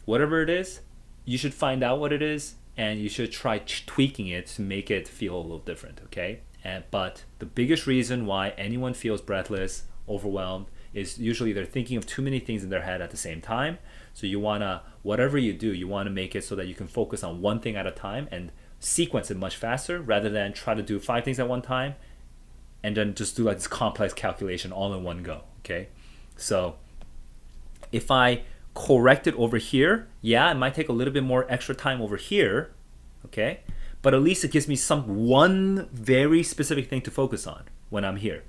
whatever it is, you should find out what it is, and you should try tweaking it to make it feel a little different, okay? But the biggest reason why anyone feels breathless, overwhelmed, is usually they're thinking of too many things in their head at the same time. So you want to, whatever you do, you want to make it so that you can focus on one thing at a time and sequence it much faster, rather than try to do 5 things at one time and then just do like this complex calculation all in one go. Okay, so if I correct it over here, yeah, it might take a little bit more extra time over here, okay, but at least it gives me one very specific thing to focus on when I'm here.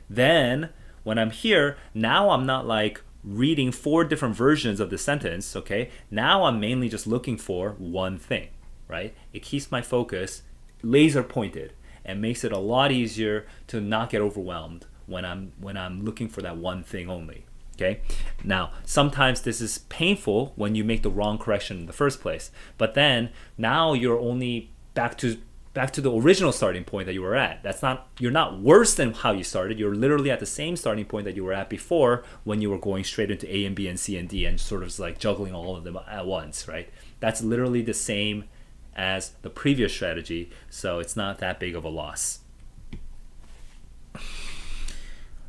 Then when I'm here, now I'm not like reading four different versions of the sentence, okay? Now I'm mainly just looking for one thing, right? It keeps my focus laser pointed and makes it a lot easier to not get overwhelmed when I'm looking for that one thing only. Okay. Now, sometimes this is painful when you make the wrong correction in the first place, but then now you're only back to the original starting point that you were at. You're not worse than how you started. You're literally at the same starting point that you were at before when you were going straight into A and B and C and D and sort of like juggling all of them at once, right? That's literally the same as the previous strategy, so it's not that big of a loss.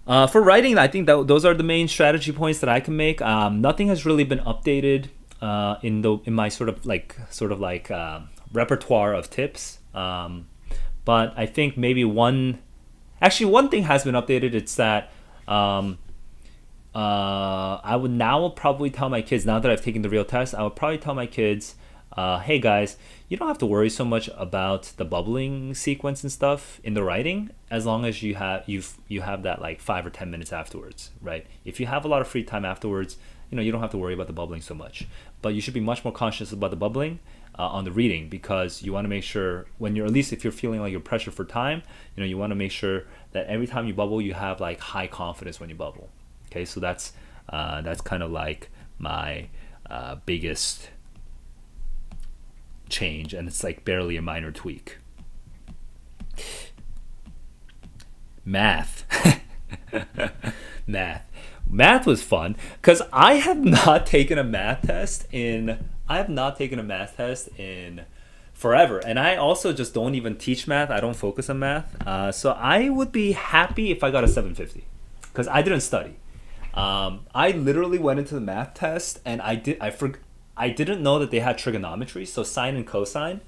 For writing, I think that those are the main strategy points that I can make. Nothing has really been updated in my sort of like repertoire of tips. But I think maybe one thing has been updated. It's that I would now probably tell my kids, now that I've taken the real test, I would probably tell my kids, hey guys, you don't have to worry so much about the bubbling sequence and stuff in the writing, as long as you have that like 5 or 10 minutes afterwards, right? If you have a lot of free time afterwards, you don't have to worry about the bubbling so much. But you should be much more conscious about the bubbling on the reading, because you want to make sure when you're, at least if you're feeling like you're pressured for time, you want to make sure that every time you bubble, you have like high confidence when you bubble. Okay, so that's kind of like my biggest change, and it's like barely a minor tweak. Math. Math was fun because I have not taken a math test in forever, and I also just don't even teach math. I don't focus on math, so I would be happy if I got a 750 because I didn't study. I literally went into the math test and I didn't know that they had trigonometry, so sine and cosine.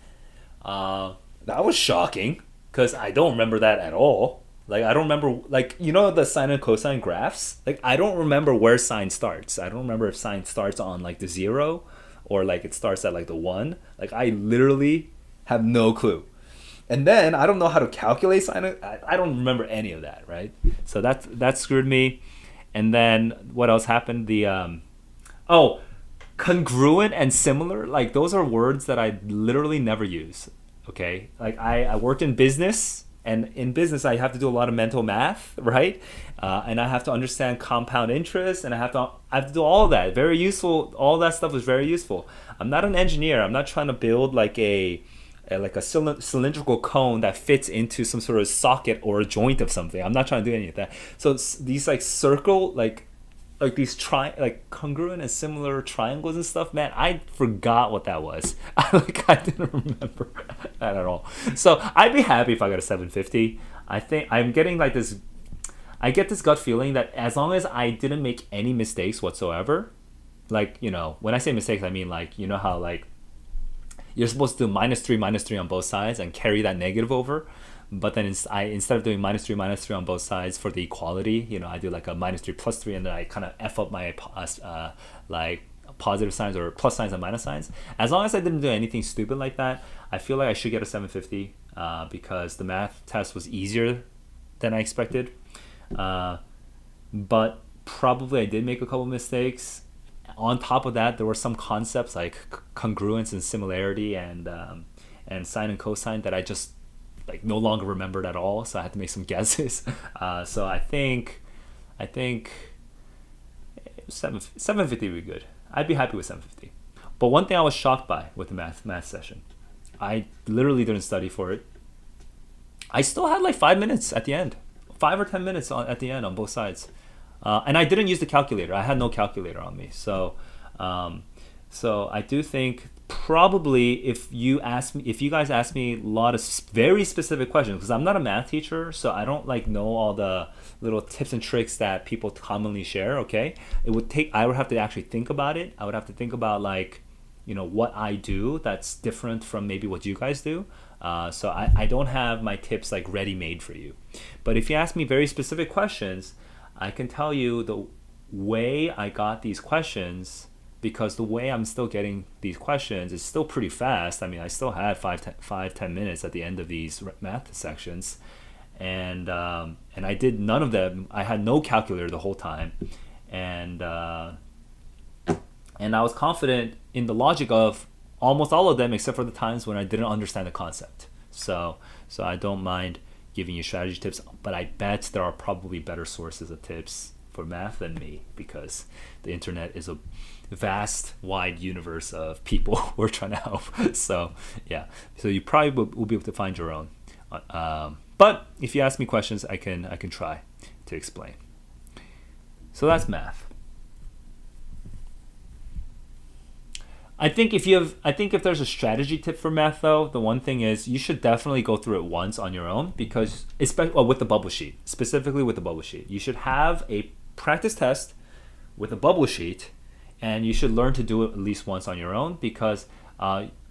That was shocking because I don't remember that at all. Like, I don't remember, like, the sine and cosine graphs? Like, I don't remember where sine starts. I don't remember if sine starts on, like, the 0 or, like, it starts at, like, the 1. Like, I literally have no clue. And then I don't know how to calculate sine. I don't remember any of that, right? So that screwed me. And then what else happened? Congruent and similar, like those are words that I literally never use. Okay, like I worked in business, and in business I have to do a lot of mental math, right? And I have to understand compound interest, and I have to do all of that. Very useful. All that stuff was very useful. I'm not an engineer. I'm not trying to build like a cylindrical cone that fits into some sort of socket or a joint of something. I'm not trying to do any of that. So these like circle, like these congruent and similar triangles and stuff, man, I forgot what that was. I didn't remember that at all. So I'd be happy if I got a 750. I think I'm getting like this, I get this gut feeling that as long as I didn't make any mistakes whatsoever, like, when I say mistakes, I mean like, how like you're supposed to do -3 on both sides and carry that negative over. But then instead of doing -3 on both sides for the equality, I do like a -3 +3, and then I kind of F up my like positive signs or plus signs and minus signs. As long as I didn't do anything stupid like that, I feel like I should get a 750 because the math test was easier than I expected. But probably I did make a couple mistakes. On top of that, there were some concepts like congruence and similarity and sine and cosine that I just like no longer remembered at all, so I had to make some guesses. So I think 750 would be good. I'd be happy with 750. But one thing I was shocked by with the math session, I literally didn't study for it. I still had like 5 minutes at the end, 5 or 10 minutes at the end on both sides, and I didn't use the calculator. I had no calculator on me, so I do think probably if you guys ask me a lot of very specific questions, because I'm not a math teacher, so I don't like know all the little tips and tricks that people commonly share. Okay, I would have to actually think about it. I would have to think about like what I do that's different from maybe what you guys do. So I don't have my tips like ready made for you. But if you ask me very specific questions, I can tell you the way I got these questions, because the way I'm still getting these questions is still pretty fast. I mean, I still had 10 minutes at the end of these math sections, and I did none of them. I had no calculator the whole time, and and I was confident in the logic of almost all of them, except for the times when I didn't understand the concept. So I don't mind giving you strategy tips, but I bet there are probably better sources of tips for math than me, because the internet is a vast, wide universe of people who are trying to help. So yeah, so you probably will be able to find your own. But if you ask me questions, I can try to explain. So that's math. I think if there's a strategy tip for math, though, the one thing is you should definitely go through it once on your own, because especially with the bubble sheet, specifically with the bubble sheet, you should have a practice test with a bubble sheet, and you should learn to do it at least once on your own, because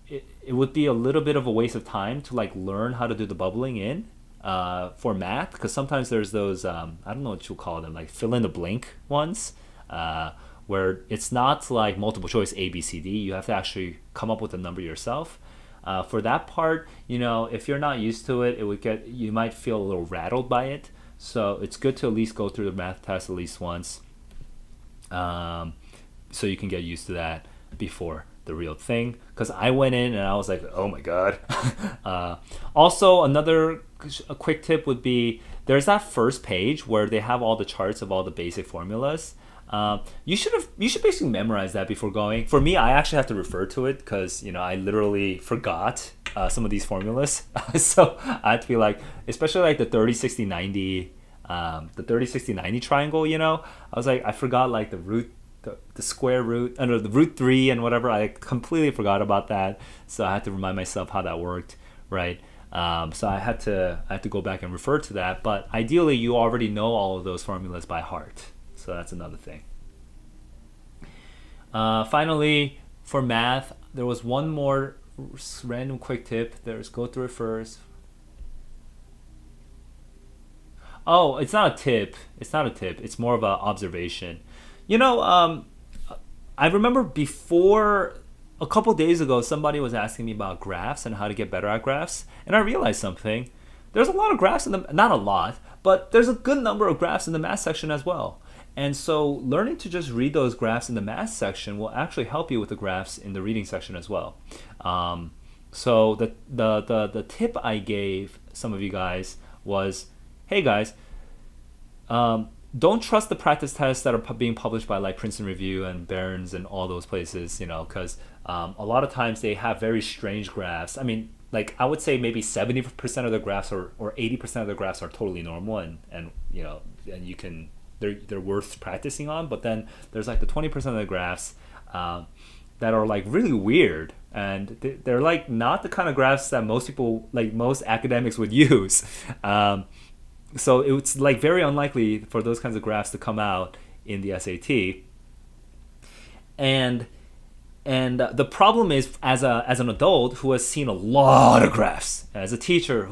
it would be a little bit of a waste of time to like learn how to do the bubbling in for math, because sometimes there's those I don't know what you call them, like fill in the blank ones, where it's not like multiple choice A B C D. You have to actually come up with a number yourself. For that part, if you're not used to it, you might feel a little rattled by it. So it's good to at least go through the math test at least once, so you can get used to that before the real thing. Because I went in and I was like, oh my god. Also, a quick tip would be, there's that first page where they have all the charts of all the basic formulas. You should basically memorize that before going. For me, I actually have to refer to it, because I literally forgot some of these formulas. So I had to be like, especially like the 30 60 90 the 30 60 90 triangle. I was like, I forgot like the square root, the root 3 and whatever. I completely forgot about that, so I had to remind myself how that worked, right? So I had to go back and refer to that. But ideally, you already know all of those formulas by heart. So that's another thing. Finally, for math, there was one more random quick tip. Go through it first. Oh, it's not a tip. It's not a tip. It's more of an observation. I remember before, a couple days ago, somebody was asking me about graphs and how to get better at graphs, and I realized something. There's a lot of graphs not a lot, but there's a good number of graphs in the math section as well. And so learning to just read those graphs in the math section will actually help you with the graphs in the reading section as well. So the tip I gave some of you guys was, hey guys, don't trust the practice tests that are being published by like Princeton Review and Barron's and all those places, because a lot of times they have very strange graphs. I mean, like I would say maybe 70% of the graphs or 80% of the graphs are totally normal, and you can, they're worth practicing on. But then there's like the 20% of the graphs that are like really weird, and they're like not the kind of graphs that most academics would use. So it's like very unlikely for those kinds of graphs to come out in the SAT. And the problem is, as an adult who has seen a lot of graphs, as a teacher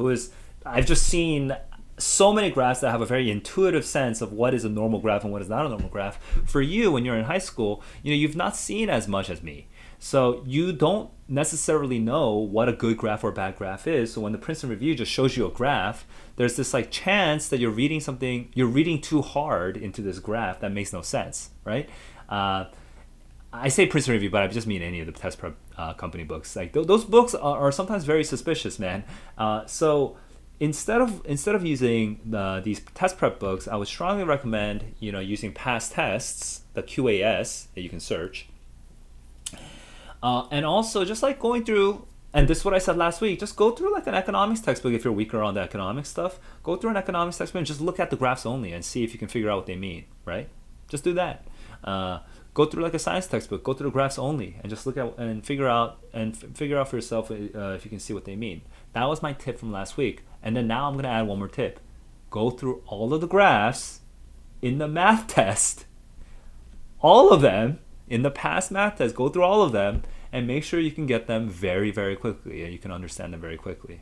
I've just seen so many graphs that have a very intuitive sense of what is a normal graph and what is not a normal graph. For you, when you're in high school, you've not seen as much as me. So you don't necessarily know what a good graph or bad graph is. So when the Princeton Review just shows you a graph, there's this like chance that you're reading too hard into this graph that makes no sense, right? I say Princeton Review, but I just mean any of the test prep company books. Like those books are sometimes very suspicious, man. So instead of using these test prep books, I would strongly recommend using past tests, the QAS that you can search. And also just like going through, and this is what I said last week, just go through like an economics textbook if you're weaker on the economic stuff. Go through an economics textbook and just look at the graphs only and see if you can figure out what they mean, right? Just do that. Go through like a science textbook, go through the graphs only and just look at and figure out for yourself if you can see what they mean. That was my tip from last week. And then now I'm going to add one more tip. Go through all of the graphs in the math test, all of them in the past math test, go through all of them and make sure you can get them very, very quickly and you can understand them very quickly.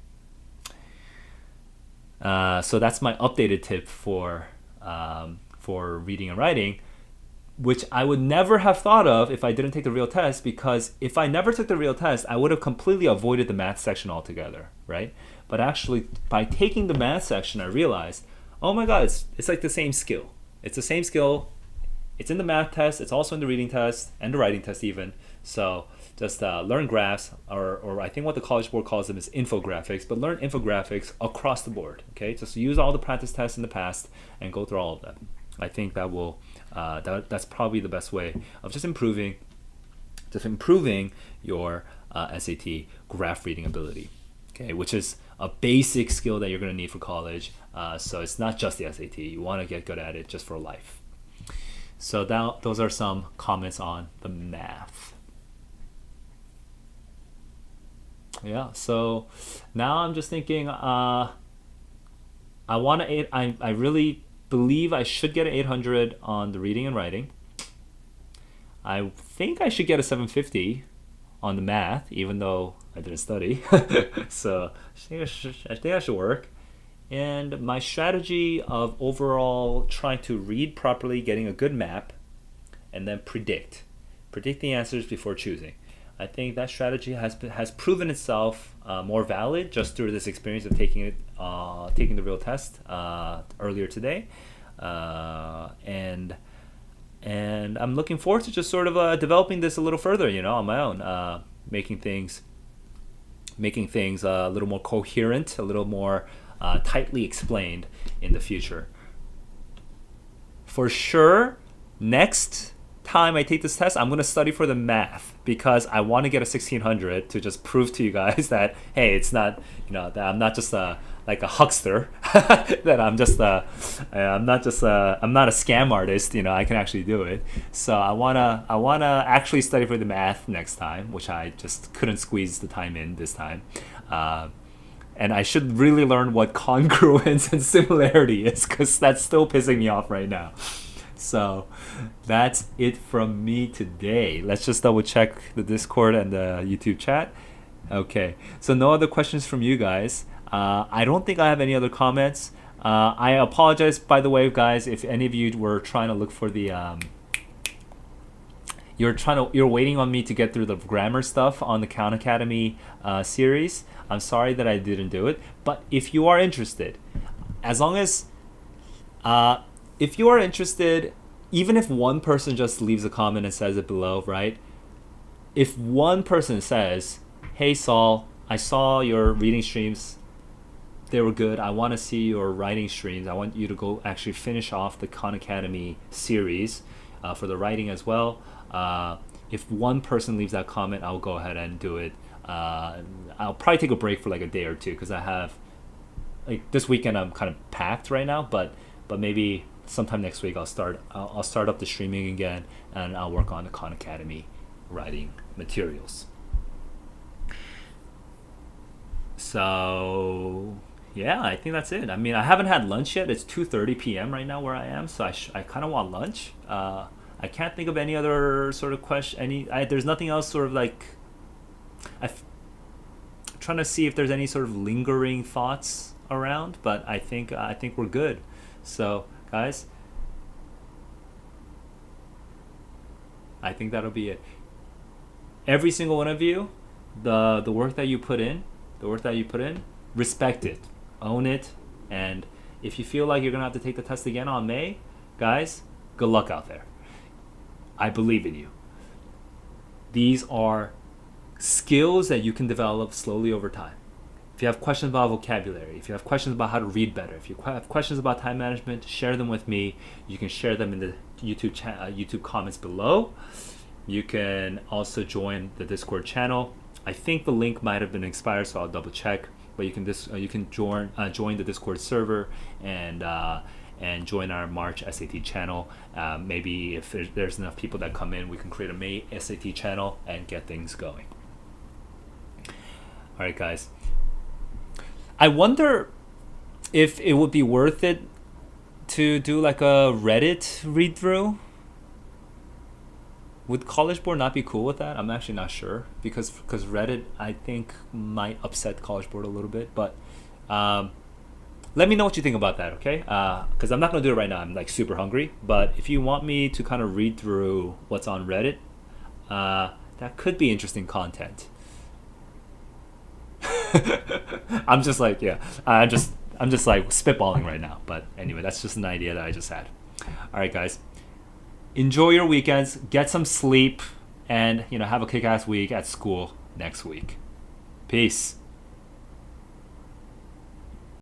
So that's my updated tip for reading and writing, which I would never have thought of if I didn't take the real test, because if I never took the real test, I would have completely avoided the math section altogether, right? But actually, by taking the math section, I realized, oh my God, it's like the same skill. It's the same skill. It's in the math test. It's also in the reading test and the writing test even. So just learn graphs, or I think what the College Board calls them is infographics, but learn infographics across the board, okay? Just use all the practice tests in the past and go through all of them. I think that will that's probably the best way of just improving your SAT graph reading ability, okay? Which is a basic skill that you're going to need for college. So it's not just the SAT. You want to get good at it just for life. So those are some comments on the math. Yeah. So now I'm just thinking. I really believe I should get an 800 on the reading and writing. I think I should get a 750 on the math, even though I didn't study. So I think I should work. And my strategy of overall trying to read properly, getting a good map, and then predict the answers before choosing. I think that strategy has proven itself more valid just through this experience of taking the real test earlier today, and I'm looking forward to just sort of developing this a little further, on my own, making things a little more coherent, a little more tightly explained in the future. For sure, next time I take this test, I'm going to study for the math, because I want to get a 1600 to just prove to you guys that, hey, it's not, that I'm not just like a huckster, that I'm not a scam artist, I can actually do it. So I want to actually study for the math next time, which I just couldn't squeeze the time in this time. And I should really learn what congruence and similarity is, because that's still pissing me off right now. So that's it from me today. Let's just double check the Discord and the YouTube chat. Okay, so no other questions from you guys. I don't think I have any other comments. I apologize, by the way, guys, if any of you were trying to look for the you're waiting on me to get through the grammar stuff on the Khan Academy series. I'm sorry that I didn't do it, but if you are interested, as long as if you are interested, even if one person just leaves a comment and says it below, right? If one person says, hey Saul, I saw your reading streams, they were good, I want to see your writing streams, I want you to go actually finish off the Khan Academy series for the writing as well. If one person leaves that comment, I'll go ahead and do it. I'll probably take a break for like a day or two, because I have, like, this weekend I'm kind of packed right now, but maybe sometime next week I'll start up the streaming again, and I'll work on the Khan Academy writing materials. So yeah, I think that's it. I mean, I haven't had lunch yet. It's 2:30 p.m. right now where I am, so I kind of want lunch. I can't think of any other sort of question. There's nothing else sort of like. I'm trying to see if there's any sort of lingering thoughts around, but I think we're good. So guys, I think that'll be it. Every single one of you, the work that you put in, respect it, own it, and if you feel like you're gonna have to take the test again on May, guys, good luck out there. I believe in you. These are skills that you can develop slowly over time. If you have questions about vocabulary, if you have questions about how to read better, if you have questions about time management, share them with me. You can share them in the YouTube comments below. You can also join the Discord channel. I think the link might have been expired, so I'll double check. But you can join the Discord server and join our March SAT channel. Maybe if there's enough people that come in, we can create a May SAT channel and get things going. All right, guys. I wonder if it would be worth it to do like a Reddit read through. Would College Board not be cool with that? I'm actually not sure because Reddit I think might upset College Board a little bit. But um, let me know what you think about that, okay? Because I'm not gonna do it right now. I'm like super hungry. But if you want me to kind of read through what's on Reddit, that could be interesting content. I'm just like yeah. I'm just like spitballing right now. But anyway, that's just an idea that I just had. All right, guys. Enjoy your weekends. Get some sleep, and have a kick-ass week at school next week. Peace.